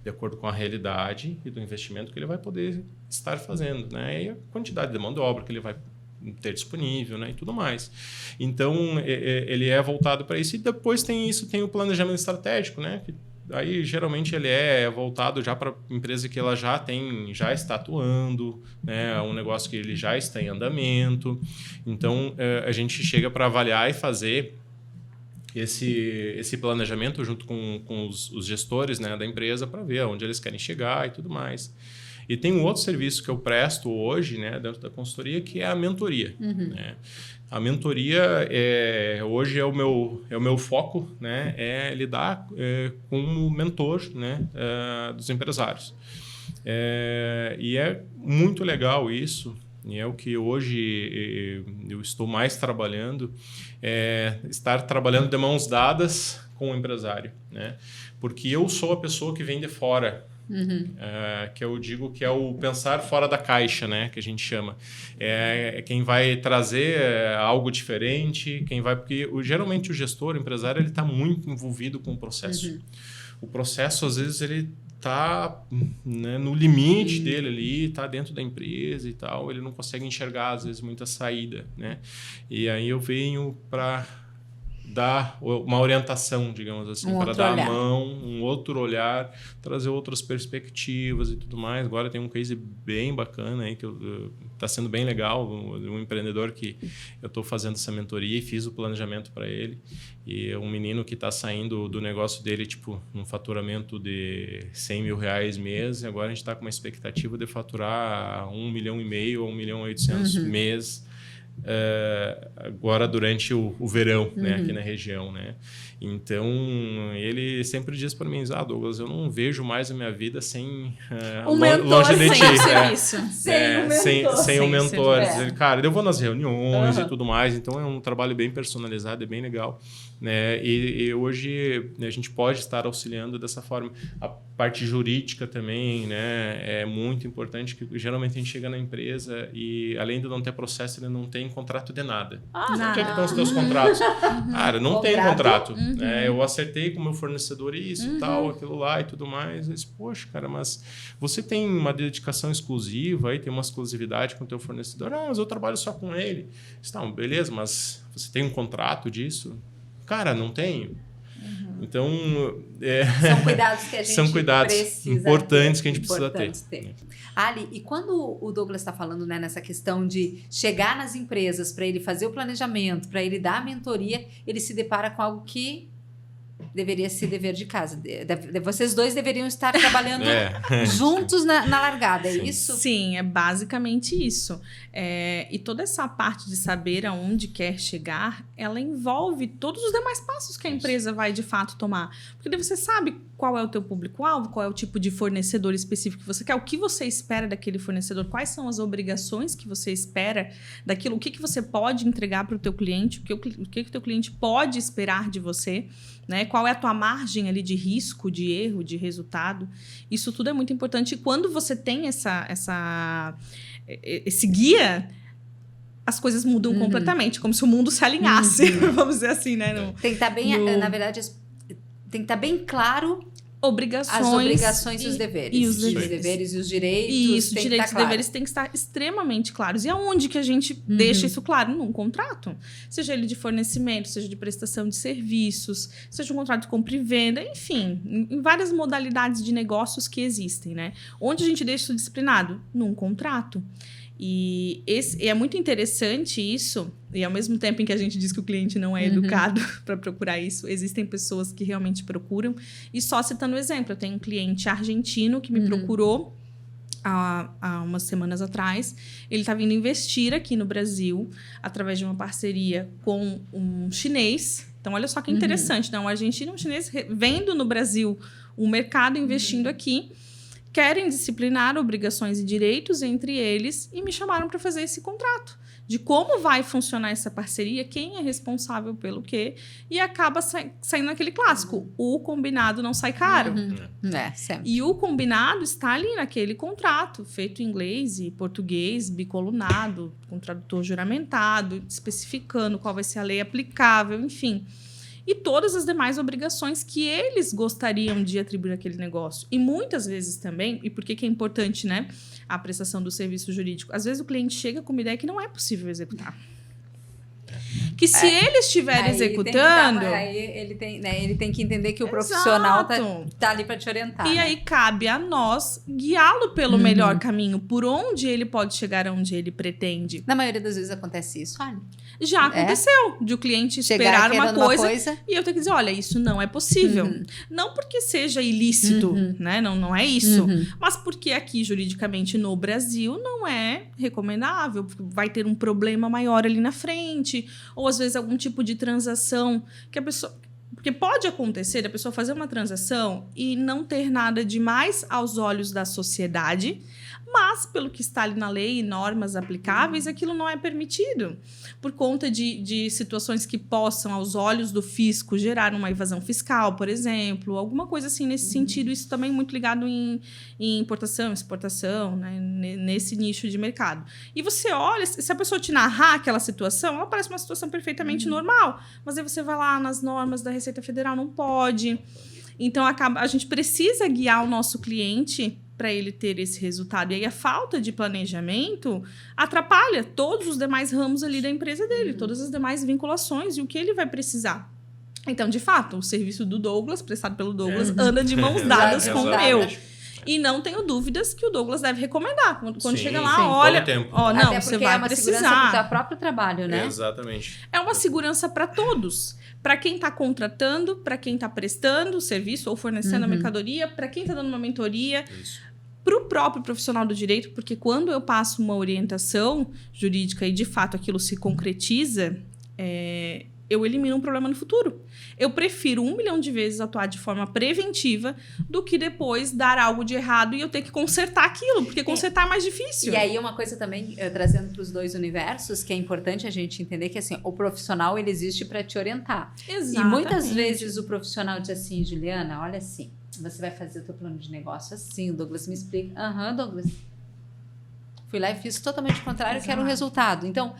de acordo com a realidade e do investimento que ele vai poder estar fazendo, né? E a quantidade de mão de obra que ele vai ter disponível, né? E tudo mais. Então, ele é voltado para isso. E depois tem o planejamento estratégico, né? Que aí geralmente ele é voltado já para empresa que ela já está atuando, né? Um negócio que ele já está em andamento. Então, a gente chega para avaliar e fazer esse planejamento junto com os gestores, né, da empresa para ver aonde eles querem chegar e tudo mais. E tem um outro serviço que eu presto hoje, né, dentro da consultoria, que é a mentoria. Né? A mentoria hoje é o meu foco, né, é lidar como mentor, né, dos empresários. E é muito legal isso. E é o que hoje eu estou mais trabalhando, estar trabalhando de mãos dadas com o empresário, né? Porque eu sou a pessoa que vem de fora, que eu digo que é o pensar fora da caixa, né? Que a gente chama. É quem vai trazer algo diferente, porque geralmente o gestor, o empresário, ele está muito envolvido com o processo. O processo, às vezes, ele está, né, no limite dele ali, está dentro da empresa e tal, ele não consegue enxergar, às vezes, muita saída, né? E aí eu venho para dar uma orientação, digamos assim, para dar a mão, um outro olhar, trazer outras perspectivas e tudo mais. Agora tem um case bem bacana aí, que está sendo bem legal, um empreendedor que eu estou fazendo essa mentoria e fiz o planejamento para ele. E é um menino que está saindo do negócio dele, tipo, num faturamento de 100 mil reais mês, e agora a gente está com uma expectativa de faturar 1,5 milhão ou 1.800.000 mês, agora durante o verão, né, aqui na região, né? Então ele sempre diz para mim, Douglas, eu não vejo mais a minha vida sem longe de ti, sem o mentor. Dizer, cara, eu vou nas reuniões e tudo mais, então é um trabalho bem personalizado, é bem legal, né? E hoje a gente pode estar auxiliando dessa forma. A parte jurídica também, né, é muito importante, que geralmente a gente chega na empresa e além de não ter processo, ele não tem contrato de nada. Onde é que estão os teus contratos? Cara, não tem contrato. Eu acertei com o meu fornecedor isso e tal, aquilo lá e tudo mais. Eu disse, poxa, cara, mas você tem uma dedicação exclusiva, aí tem uma exclusividade com o teu fornecedor? Não, mas eu trabalho só com ele. Então, beleza, mas você tem um contrato disso? Cara, não tenho. Então, são cuidados que a gente são cuidados precisa importantes que a gente precisa ter. Ali, e quando o Douglas está falando, né, nessa questão de chegar nas empresas para ele fazer o planejamento, para ele dar a mentoria, ele se depara com algo que deveria ser dever de casa. Vocês dois deveriam estar trabalhando juntos na largada, é isso? Sim, é basicamente isso. E toda essa parte de saber aonde quer chegar, ela envolve todos os demais passos que a empresa vai de fato tomar. Porque daí você sabe qual é o teu público-alvo, qual é o tipo de fornecedor específico que você quer, o que você espera daquele fornecedor, quais são as obrigações que você espera daquilo, o que você pode entregar para o teu cliente, o que o teu cliente pode esperar de você, né? Qual é a tua margem ali de risco, de erro, de resultado. Isso tudo é muito importante. E quando você tem esse guia, as coisas mudam completamente, como se o mundo se alinhasse, vamos dizer assim, né? Tem que estar bem, na verdade, tem que estar bem claro as obrigações e os deveres. Os deveres e os direitos. Isso, os direitos e deveres têm que estar extremamente claros. E aonde que a gente deixa isso claro? Num contrato. Seja ele de fornecimento, seja de prestação de serviços, seja um contrato de compra e venda, enfim, em várias modalidades de negócios que existem, né? Onde a gente deixa isso disciplinado? Num contrato. E é muito interessante isso, e ao mesmo tempo em que a gente diz que o cliente não é educado para procurar isso, existem pessoas que realmente procuram. E só citando o exemplo, eu tenho um cliente argentino que me procurou há umas semanas atrás. Ele está vindo investir aqui no Brasil através de uma parceria com um chinês. Então, olha só que interessante, né? Um argentino e um chinês vendo no Brasil o mercado, investindo aqui. Querem disciplinar obrigações e direitos entre eles e me chamaram para fazer esse contrato de como vai funcionar essa parceria, quem é responsável pelo quê, e acaba saindo aquele clássico, o combinado não sai caro. Sempre. E o combinado está ali naquele contrato, feito em inglês e português, bicolunado, com tradutor juramentado, especificando qual vai ser a lei aplicável, enfim. E todas as demais obrigações que eles gostariam de atribuir àquele negócio. E muitas vezes também, e por que é importante, né, a prestação do serviço jurídico? Às vezes o cliente chega com uma ideia que não é possível executar. Que se ele estiver executando... Ele tem que entender que o profissional tá ali para te orientar. E aí cabe a nós guiá-lo pelo melhor caminho, por onde ele pode chegar onde ele pretende. Na maioria das vezes acontece isso, olha. Já aconteceu, de o cliente esperar uma coisa e eu tenho que dizer, olha, isso não é possível. Não porque seja ilícito, né? Não é isso. Mas porque aqui, juridicamente, no Brasil, não é recomendável. Porque vai ter um problema maior ali na frente. Ou, às vezes, algum tipo de transação que a pessoa... Porque pode acontecer da pessoa fazer uma transação e não ter nada de mais aos olhos da sociedade, mas, pelo que está ali na lei e normas aplicáveis, aquilo não é permitido. Por conta de situações que possam, aos olhos do fisco, gerar uma evasão fiscal, por exemplo, alguma coisa assim nesse sentido. Isso também é muito ligado em importação, exportação, né? Nesse nicho de mercado. E você olha, se a pessoa te narrar aquela situação, ela parece uma situação perfeitamente normal, mas aí você vai lá nas normas da Receita Federal, não pode. Então, a gente precisa guiar o nosso cliente para ele ter esse resultado. E aí a falta de planejamento atrapalha todos os demais ramos ali da empresa dele, todas as demais vinculações e o que ele vai precisar. Então, de fato, o serviço do Douglas, prestado pelo Douglas, anda de mãos dadas com o meu. E não tenho dúvidas que o Douglas deve recomendar. Quando chega lá, olha, não, você vai precisar. É uma segurança do próprio trabalho, né? Exatamente. É uma segurança para todos. Para quem está contratando, para quem está prestando o serviço ou fornecendo a mercadoria, para quem está dando uma mentoria. Para o próprio profissional do direito, porque quando eu passo uma orientação jurídica e, de fato, aquilo se concretiza, eu elimino um problema no futuro. Eu prefiro 1 milhão de vezes atuar de forma preventiva do que depois dar algo de errado e eu ter que consertar aquilo, porque consertar é mais difícil. E aí uma coisa também, trazendo para os dois universos, que é importante a gente entender que assim, o profissional ele existe para te orientar. Exatamente. E muitas vezes o profissional diz assim, Juliana, olha assim, você vai fazer o teu plano de negócio assim, o Douglas me explica. Douglas. Fui lá e fiz totalmente o contrário, quero o resultado. Então,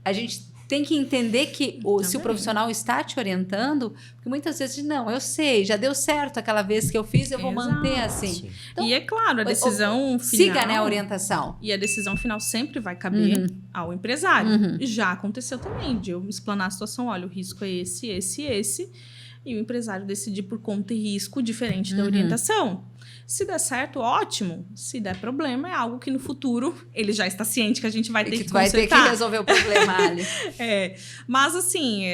a gente tem que entender que se o profissional está te orientando, porque muitas vezes, não, eu sei, já deu certo aquela vez que eu fiz, eu vou manter assim. Então, e é claro, a decisão final... Siga, né, a orientação. E a decisão final sempre vai caber ao empresário. Já aconteceu também, de eu explanar a situação, olha, o risco é esse, esse, esse, e o empresário decidir por conta e risco diferente da orientação. Se der certo, ótimo. Se der problema, é algo que no futuro ele já está ciente que a gente vai ter que consertar. Vai ter que resolver o problema ali. Mas assim,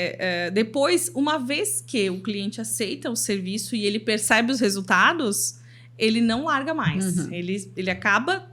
depois, uma vez que o cliente aceita o serviço e ele percebe os resultados, ele não larga mais. Ele acaba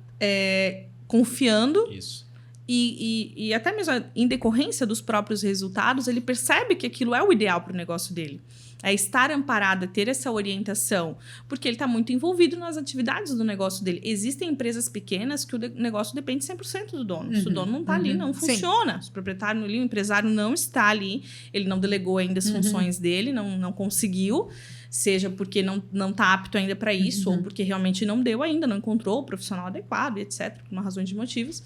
confiando. Isso. E até mesmo em decorrência dos próprios resultados, ele percebe que aquilo é o ideal para o negócio dele. É estar amparado, ter essa orientação, porque ele está muito envolvido nas atividades do negócio dele. Existem empresas pequenas que o negócio depende 100% do dono. Se o dono não está ali, não funciona. Se o proprietário ali, o empresário não está ali, ele não delegou ainda as funções dele, não conseguiu, seja porque não está apto ainda para isso, ou porque realmente não deu ainda, não encontrou o profissional adequado, etc., por uma razão de motivos.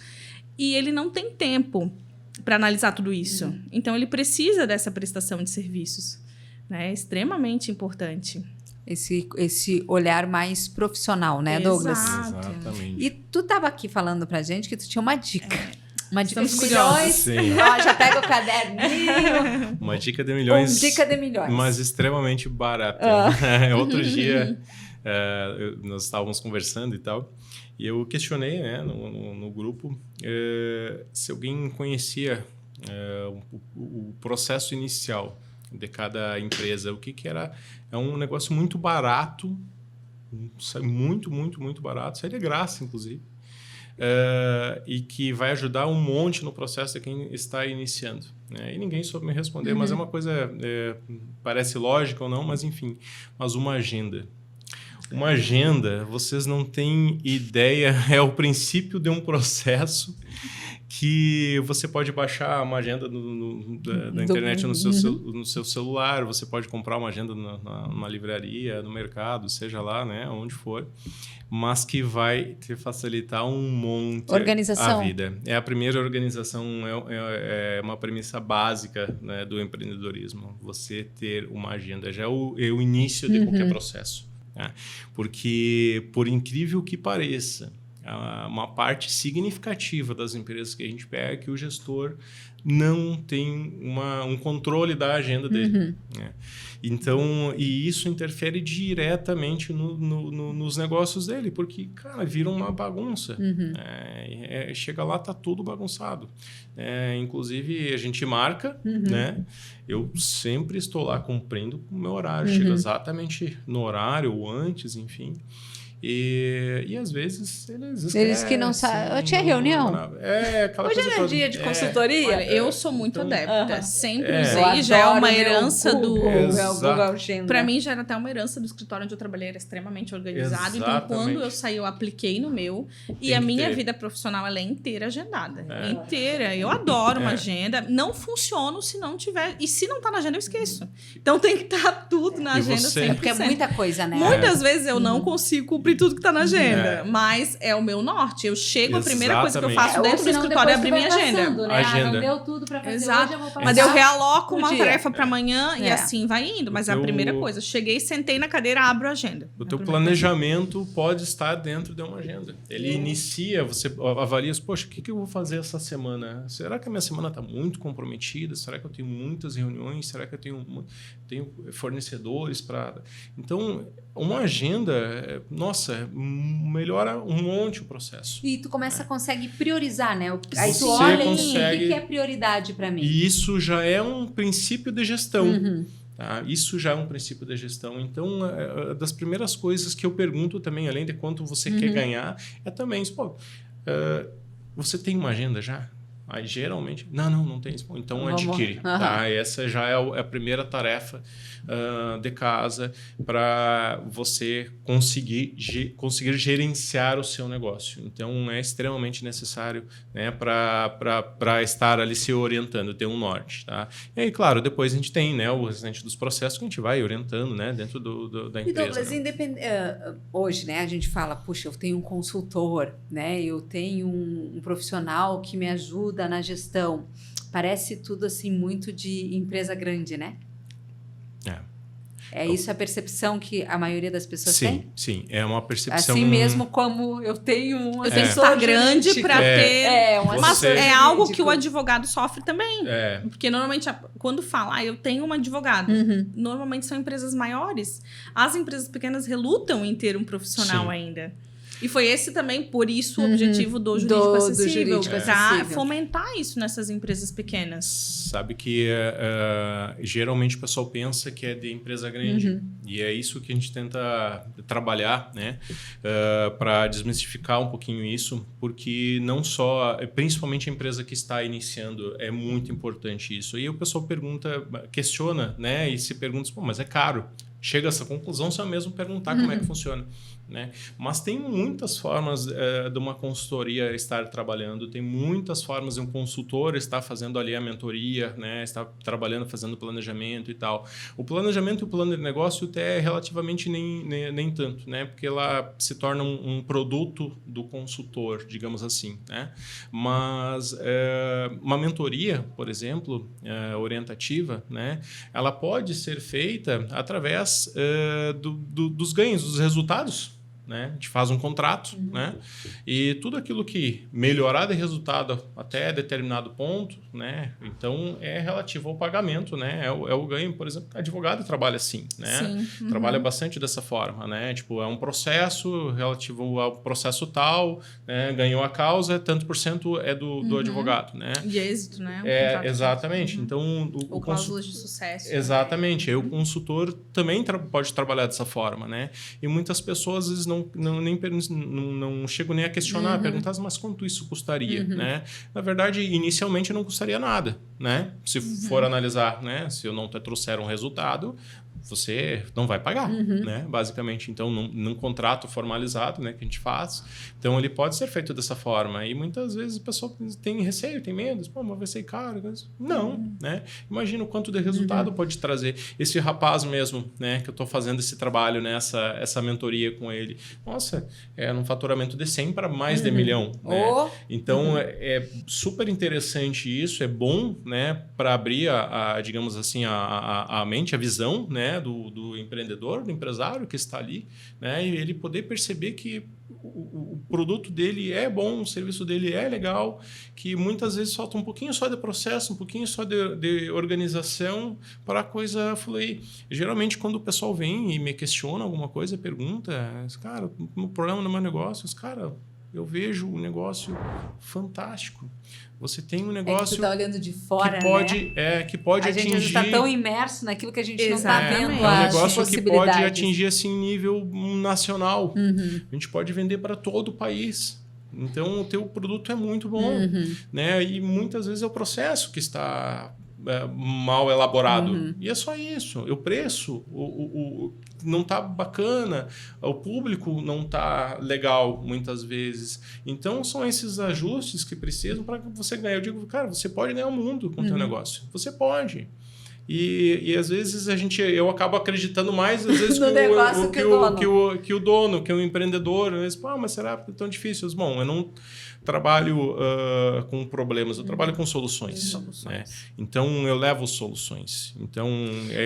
E ele não tem tempo para analisar tudo isso. Então, ele precisa dessa prestação de serviços. É extremamente importante. Esse olhar mais profissional, né, Douglas? Exatamente. E tu estava aqui falando pra gente que tu tinha uma dica. Uma dica de milhões. Ó, já pega o caderninho. Uma dica de milhões. Uma dica de milhões. Mas extremamente barata. Outro dia, nós estávamos conversando e tal, e eu questionei, né, no grupo se alguém conhecia o processo inicial de cada empresa, o que era. É um negócio muito barato, muito, muito, muito barato, sai de graça, inclusive, e que vai ajudar um monte no processo de quem está iniciando. E ninguém soube me responder, mas é uma coisa, parece lógica ou não, mas enfim, mas uma agenda. Uma agenda, vocês não têm ideia, é o princípio de um processo que você pode baixar uma agenda da internet no seu celular, você pode comprar uma agenda numa livraria, no mercado, seja lá, né, onde for, mas que vai te facilitar um monte a vida. É a primeira organização, é uma premissa básica, né, do empreendedorismo, você ter uma agenda, já é o início de qualquer processo. Porque, por incrível que pareça, uma parte significativa das empresas que a gente pega é que o gestor não tem um controle da agenda dele. Né? Então, e isso interfere diretamente nos negócios dele, porque, cara, vira uma bagunça. Chega lá, tá tudo bagunçado. Inclusive, a gente marca, né? Eu sempre estou lá cumprindo o meu horário. Chego exatamente no horário ou antes, enfim. E às vezes eles esquecem. Eles que não sabem. Eu tinha reunião. Aquela Hoje coisa é dia de consultoria. Olha, eu sou muito adepta. Sempre usei. Já é uma herança do... Para mim, já era até uma herança do escritório onde eu trabalhei. Era extremamente organizado. Então, quando eu saí, eu apliquei no meu. E a minha vida profissional, ela é inteira agendada. Inteira. Eu adoro uma agenda. Não funciono se não tiver... E se não tá na agenda, eu esqueço. Então, tem que estar tudo na agenda sempre. Porque é muita coisa, né? Muitas vezes eu não consigo cumprir tudo que tá na agenda, mas é o meu norte. Eu chego, a primeira coisa que eu faço dentro do escritório é abrir minha agenda. Né? Agenda. Não deu tudo pra fazer Exato. hoje, eu vou passar. Mas eu realoco uma tarefa para amanhã e assim vai indo. Mas a primeira coisa, cheguei, sentei na cadeira, abro a agenda. O teu planejamento pode estar dentro de uma agenda. Ele inicia, você avalia, poxa, o que eu vou fazer essa semana? Será que a minha semana está muito comprometida? Será que eu tenho muitas reuniões? Será que eu tenho fornecedores para... Então, uma agenda, nossa, melhora um monte o processo. E tu consegue priorizar, né? Aí tu olha e o que é prioridade para mim. E isso já é um princípio de gestão. Tá? Isso já é um princípio da gestão. Então, das primeiras coisas que eu pergunto também, além de quanto você quer ganhar, é também, você tem uma agenda já? Aí, geralmente, não tem. Então, adquire. Tá? Essa já é a primeira tarefa de casa para você conseguir gerenciar o seu negócio. Então, é extremamente necessário, né, para estar ali se orientando, ter um norte. Tá? E aí, claro, depois a gente tem, né, o restante dos processos que a gente vai orientando, né, dentro da empresa. E Douglas, né? Hoje, né, a gente fala, puxa, eu tenho um consultor, né, eu tenho um profissional que me ajuda na gestão. Parece tudo assim muito de empresa grande, né? É isso a percepção que a maioria das pessoas tem? Sim, é uma percepção... Assim mesmo como eu tenho uma pessoa grande para ter... Mas é algo que o advogado sofre também. Porque normalmente, quando fala, eu tenho um advogado, normalmente são empresas maiores. As empresas pequenas relutam em ter um profissional ainda. E foi esse também, por isso, o objetivo do Jurídico Acessível, para fomentar isso nessas empresas pequenas. Sabe que geralmente o pessoal pensa que é de empresa grande. E é isso que a gente tenta trabalhar, né? Para desmistificar um pouquinho isso, porque não só, principalmente a empresa que está iniciando, é muito importante isso. E o pessoal questiona, né? E se pergunta, mas é caro. Chega a essa conclusão se eu mesmo perguntar como é que funciona. Né? Mas tem muitas formas de uma consultoria estar trabalhando, tem muitas formas de um consultor estar fazendo ali a mentoria, né? Estar trabalhando, fazendo planejamento e tal. O planejamento e o plano de negócio até é relativamente nem tanto, né? Porque ela se torna um produto do consultor, digamos assim. Né? Mas uma mentoria, por exemplo, orientativa, né? Ela pode ser feita através dos ganhos, dos resultados. Né? A gente faz um contrato, né? E tudo aquilo que melhorar de resultado até determinado ponto, né? Então é relativo ao pagamento, né? É o ganho, por exemplo, advogado trabalha assim, né? Trabalha bastante dessa forma, né? Tipo, é um processo relativo ao processo tal, né? Ganhou a causa, tanto por cento é do advogado, né? De êxito, né? Exatamente. Então, ou cláusulas de sucesso. Exatamente. Aí o consultor também pode trabalhar dessa forma, né? E muitas pessoas às vezes não chego nem a questionar, perguntar, mas quanto isso custaria, né? Na verdade, inicialmente não custaria nada, né? Se for analisar, né? Se eu não te trouxer um resultado, você não vai pagar, né? Basicamente. Então, num contrato formalizado, né, que a gente faz, então ele pode ser feito dessa forma. E muitas vezes o pessoal tem receio, tem medo, mas vai ser caro. Não, né? Imagina o quanto de resultado pode trazer. Esse rapaz mesmo, né, que eu estou fazendo esse trabalho, né, essa mentoria com ele. Nossa, é um faturamento de 100 para mais de 1 milhão. Né? Então, é super interessante isso, é bom, né, para abrir digamos assim, a mente, a visão, né, do empreendedor, do empresário que está ali, né, e ele poder perceber que o produto dele é bom, o serviço dele é legal, que muitas vezes falta um pouquinho só de processo, um pouquinho só de organização para a coisa fluir. Geralmente, quando o pessoal vem e me questiona alguma coisa, pergunta, cara, o problema no meu negócio, cara, eu vejo um negócio fantástico. Você tem um negócio que tu tá olhando de fora, que pode atingir... A gente está tão imerso naquilo que a gente não está vendo é um negócio que pode atingir assim nível nacional. A gente pode vender para todo o país. Então, o teu produto é muito bom, né? E muitas vezes é o processo que está mal elaborado. E é só isso. O preço não está bacana, o público não está legal muitas vezes. Então, são esses ajustes que precisam para você ganhar. Eu digo, cara, você pode ganhar o mundo com o teu negócio. Você pode. E às vezes eu acabo acreditando mais às vezes que o dono, que o empreendedor. Vezes, mas será tão difícil? Bom, eu não trabalho com problemas, eu trabalho com soluções. Né? Então, eu levo soluções. Então,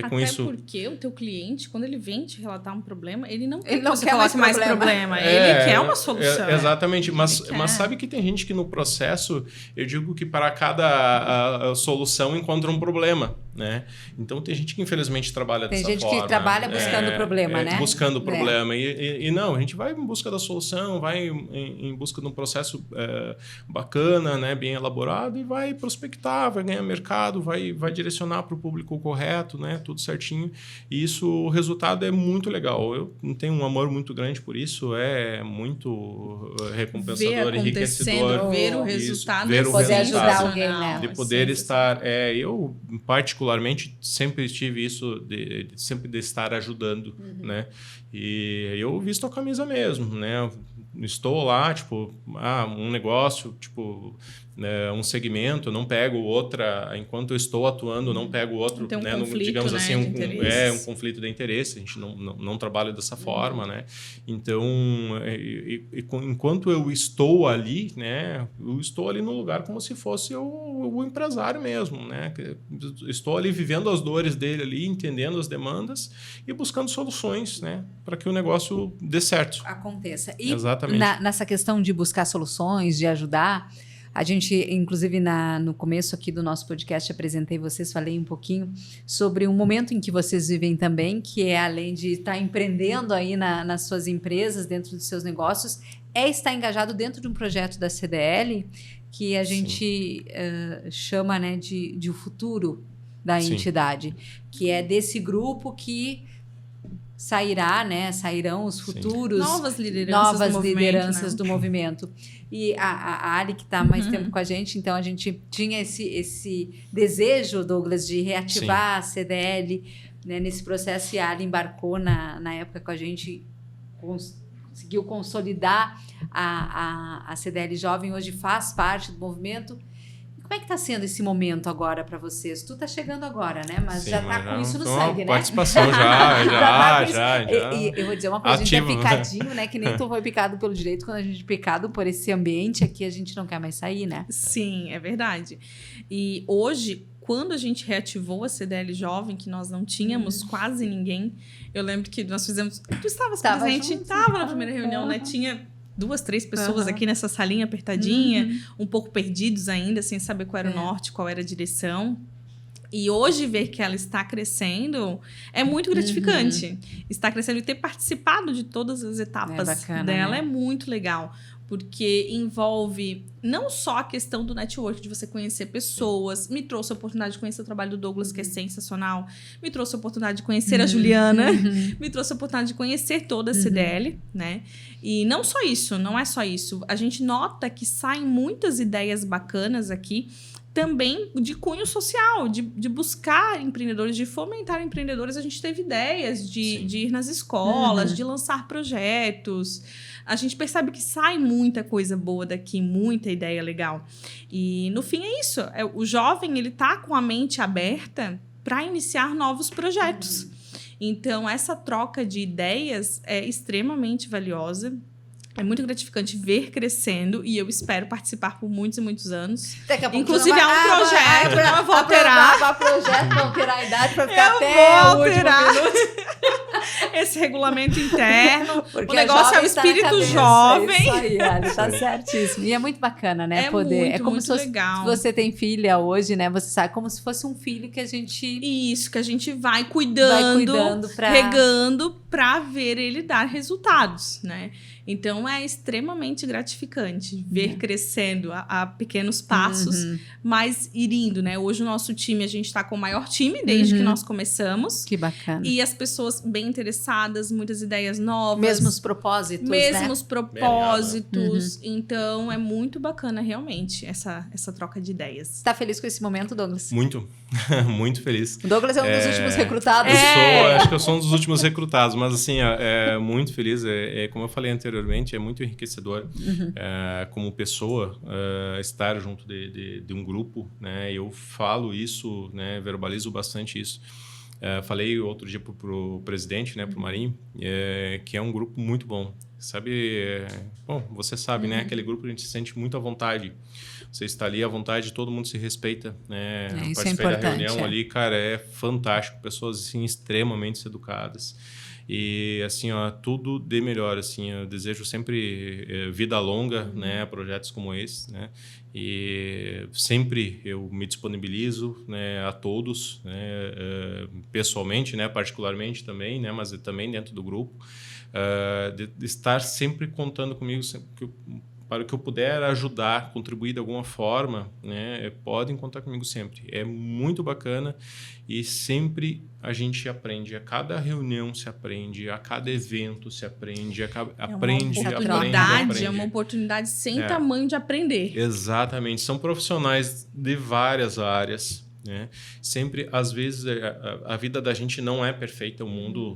com isso... Até porque o teu cliente, quando ele vem te relatar um problema, ele não quer mais problema. Ele quer uma solução. Exatamente. Mas sabe que tem gente que no processo, eu digo que para cada solução encontra um problema. Né? Então, tem gente que infelizmente trabalha dessa forma. Tem gente que trabalha buscando problema, né? Buscando problema. E não, a gente vai em busca da solução, vai em busca de um processo bacana, né? Bem elaborado e vai prospectar, vai ganhar mercado, vai direcionar para o público correto, né? Tudo certinho. E isso, o resultado é muito legal. Eu tenho um amor muito grande por isso, é muito recompensador, enriquecedor. Ver o resultado. Poder ajudar alguém, né? De poder estar... eu, particularmente, sempre tive isso, sempre de estar ajudando, né? E eu visto a camisa mesmo, né? Estou lá, tipo, um negócio, tipo, um segmento, eu não pego outra, enquanto eu estou atuando, eu não pego outro, tem né? Conflito, digamos assim, um conflito de interesse, a gente não trabalha dessa forma, né? Então, enquanto eu estou ali, né? Eu estou ali no lugar como se fosse o empresário mesmo, né? Estou ali vivendo as dores dele ali, entendendo as demandas e buscando soluções, né? Para que o negócio dê certo. Aconteça. E exatamente. Nessa questão de buscar soluções, de ajudar, a gente, inclusive, no começo aqui do nosso podcast, apresentei vocês, falei um pouquinho sobre um momento em que vocês vivem também, que é, além de estar empreendendo aí nas suas empresas, dentro dos seus negócios, é estar engajado dentro de um projeto da CDL, que a gente chama, né, de o futuro da entidade, que é desse grupo que sairão os futuros... Novas lideranças do movimento. E a Ali, que está mais tempo com a gente, então a gente tinha esse desejo, Douglas, de reativar a CDL, né, nesse processo, e a Ali embarcou na época com a gente, conseguiu consolidar a CDL Jovem, hoje faz parte do movimento. Como é que está sendo esse momento agora para vocês? Tu tá chegando agora, né? Mas já tá com isso no sangue, né? Participação já. E eu vou dizer uma coisa, ativo. A gente é picadinho, né? Que nem tu foi picado pelo direito. Quando a gente é picado por esse ambiente aqui, a gente não quer mais sair, né? Sim, é verdade. E hoje, quando a gente reativou a CDL Jovem, que nós não tínhamos quase ninguém, eu lembro que nós fizemos... Tu estavas presente? Estava na primeira reunião, né? Tinha 2, 3 pessoas aqui nessa salinha apertadinha, um pouco perdidos ainda, sem saber qual era o norte, qual era a direção. E hoje ver que ela está crescendo é muito gratificante. Está crescendo e ter participado de todas as etapas dela, né? É muito legal. Porque envolve não só a questão do network, de você conhecer pessoas. Me trouxe a oportunidade de conhecer o trabalho do Douglas, que é sensacional. Me trouxe a oportunidade de conhecer a Juliana. Me trouxe a oportunidade de conhecer toda a CDL, né? E não só isso, não é só isso. A gente nota que saem muitas ideias bacanas aqui, também de cunho social, de buscar empreendedores, de fomentar empreendedores. A gente teve ideias de ir nas escolas, de lançar projetos. A gente percebe que sai muita coisa boa daqui, muita ideia legal. E, no fim, é isso. O jovem, ele tá com a mente aberta para iniciar novos projetos. Então, essa troca de ideias é extremamente valiosa. É muito gratificante ver crescendo, e eu espero participar por muitos e muitos anos. Inclusive, há um projeto, eu vou alterar. Vou alterar a idade para ficar até o último minuto. esse regulamento interno. Porque O negócio é o está na espírito cabeça. jovem. Isso aí, Ali, tá certíssimo. E é muito bacana, né? É poder. muito, É como muito se fosse, legal. se você tem filha hoje, né? Você sabe, como se fosse um filho que a gente Isso, que a gente vai cuidando, regando para ver ele dar resultados, né? Então é extremamente gratificante ver crescendo a pequenos passos, mas ir indo, né? Hoje o nosso time, a gente está com o maior time desde que nós começamos. Que bacana. E as pessoas bem interessadas, muitas ideias novas. Mesmos propósitos, Mesmos né? propósitos. Então é muito bacana realmente essa troca de ideias. Você tá feliz com esse momento, Douglas? Muito, muito feliz. O Douglas é um dos últimos recrutados. Acho que eu sou um dos últimos recrutados, mas assim, muito feliz. Como eu falei anteriormente, é muito enriquecedor como pessoa estar junto de um grupo, né? Eu falo isso, né? Verbalizo bastante isso. Falei outro dia pro presidente, né? Pro Marinho, que é um grupo muito bom. Sabe, bom, você sabe, né? Aquele grupo a gente se sente muito à vontade. Você está ali à vontade, todo mundo se respeita, né? Isso é Participei da importante. reunião ali, cara, é fantástico. Pessoas, assim, extremamente educadas. E, assim, ó, tudo de melhor, assim. Eu desejo sempre vida longa, né? Projetos como esse, né? E sempre eu me disponibilizo, né, a todos, né? Pessoalmente, né? Particularmente também, né? Mas também dentro do grupo. De estar sempre contando comigo, para o que eu puder ajudar, contribuir de alguma forma, né, podem contar comigo sempre. É muito bacana e sempre a gente aprende. A cada reunião se aprende, a cada evento se aprende, aprende. É uma oportunidade sem tamanho de aprender. Exatamente. São profissionais de várias áreas, né? Sempre, às vezes, a vida da gente não é perfeita, o mundo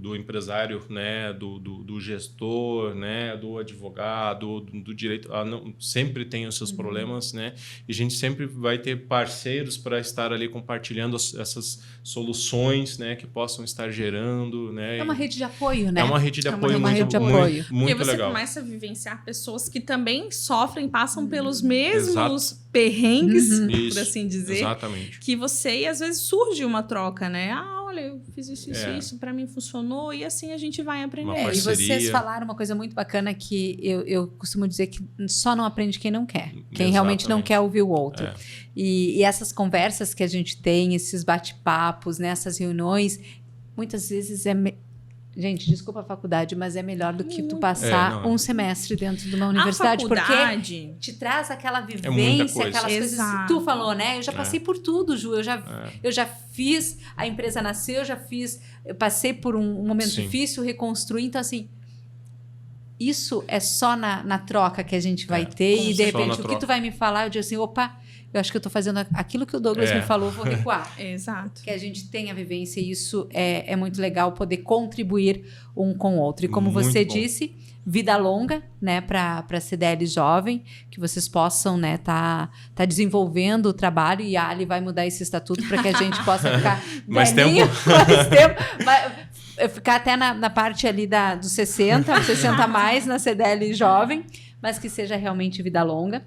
do empresário, né? do gestor, né? Do advogado, do direito, sempre tem os seus problemas, né? E a gente sempre vai ter parceiros para estar ali compartilhando essas soluções, né? Que possam estar gerando, né? É uma rede de apoio, né? É uma rede de apoio muito Porque você legal. começa a vivenciar pessoas que também sofrem, passam pelos mesmos perrengues, por assim dizer. Exatamente. Que você, e às vezes surge uma troca, né? Olha, eu fiz isso, pra mim funcionou, e assim a gente vai aprender. E vocês falaram uma coisa muito bacana que eu costumo dizer que só não aprende quem não quer. Quem realmente não quer ouvir o outro. E essas conversas que a gente tem, esses bate-papos, né, essas reuniões, muitas vezes gente, desculpa a faculdade, mas é melhor do que tu passar um semestre dentro de uma universidade. Porque te traz aquela vivência, aquelas coisas que tu falou, né? Eu já passei por tudo, Ju. Eu já fiz, a empresa nasceu, eu passei por um momento difícil, reconstruí. Então, assim, isso é só na troca que a gente vai ter. E, de repente, o que tu vai me falar, eu digo assim, opa, eu acho que eu estou fazendo aquilo que o Douglas me falou, vou recuar. Exato. Que a gente tenha vivência e isso é muito legal, poder contribuir um com o outro. E como muito você bom. disse, vida longa, né, para a CDL Jovem, que vocês possam, né, tá desenvolvendo o trabalho, e a Ali vai mudar esse estatuto para que a gente possa ficar mais velhinho, tempo. mais tempo. Ficar até na parte ali dos 60 a mais na CDL Jovem, mas que seja realmente vida longa.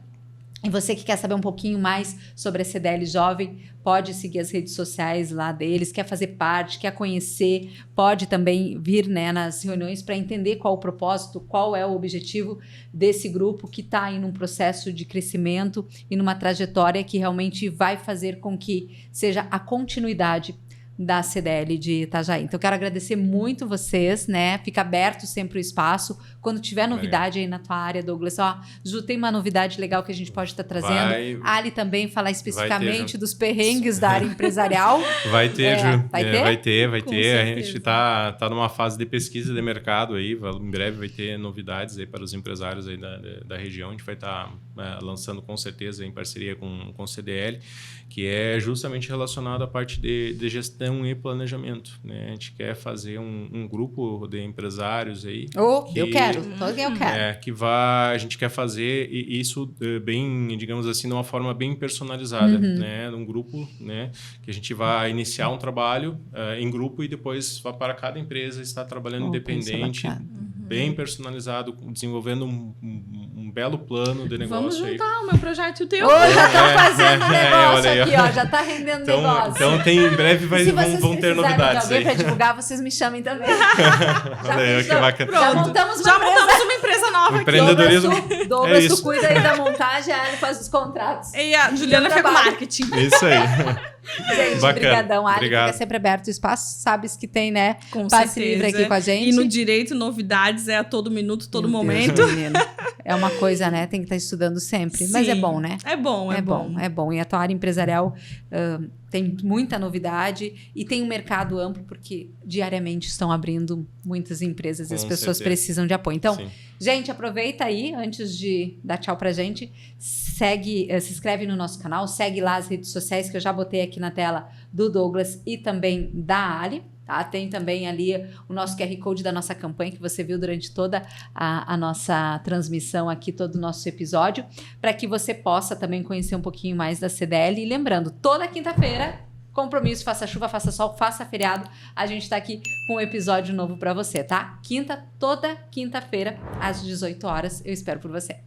E você que quer saber um pouquinho mais sobre a CDL Jovem, pode seguir as redes sociais lá deles, quer fazer parte, quer conhecer, pode também vir, né, nas reuniões para entender qual o propósito, qual é o objetivo desse grupo que está em um processo de crescimento e numa trajetória que realmente vai fazer com que seja a continuidade da CDL de Itajaí. Então, quero agradecer muito vocês, né? Fica aberto sempre o espaço. Quando tiver novidade aí na tua área, Douglas, Ju, tem uma novidade legal que a gente pode estar trazendo. A Ali também falar especificamente dos perrengues da área empresarial. Vai ter, Ju. Vai ter? Vai ter. A gente tá numa fase de pesquisa de mercado aí. Em breve vai ter novidades aí para os empresários aí da região. A gente vai estar lançando com certeza em parceria com o CDL, que é justamente relacionado à parte de gestão e planejamento, né? A gente quer fazer um grupo de empresários aí. Eu quero. A gente quer fazer isso bem, digamos assim, de uma forma bem personalizada, né? Um grupo, né? Que a gente vai iniciar um trabalho em grupo e depois para cada empresa estar trabalhando independente, bem personalizado, desenvolvendo um belo plano de negócio. Vamos aí. juntar o meu projeto e o teu. Ô, já tá fazendo negócio olha aí, ó. aqui, ó. Já tá rendendo negócio. Então em breve E se vocês vão ter precisarem novidades de alguém aí. pra divulgar, vocês me chamem também. Olha aí, que bacana. Já montamos uma empresa nova aqui. Empreendedorismo. Douglas, É tu isso. cuida aí da montagem, a Anne faz os contratos. E a Juliana fica com marketing. Isso aí. Gente, Bacana. brigadão, Ali. Obrigado. Fica sempre aberto o espaço. Sabes que tem, né? Com Passe certeza. livre aqui com a gente. E no direito, novidades é a todo minuto, todo Meu momento. Deus, menino. É uma coisa, né? Tem que estar estudando sempre. Mas é Sim. bom, né? É bom. É bom. E a tua área empresarial tem muita novidade e tem um mercado amplo, porque diariamente estão abrindo muitas empresas e as Com pessoas certeza. precisam de apoio. Então, Sim. gente, aproveita aí, antes de dar tchau pra gente, se inscreve no nosso canal, segue lá as redes sociais que eu já botei aqui na tela do Douglas e também da Ali. Tá? Tem também ali o nosso QR Code da nossa campanha que você viu durante toda a nossa transmissão aqui, todo o nosso episódio, para que você possa também conhecer um pouquinho mais da CDL. E lembrando, toda quinta-feira, compromisso, faça chuva, faça sol, faça feriado, a gente tá aqui com um episódio novo para você, tá? Toda quinta-feira, às 18 horas, eu espero por você.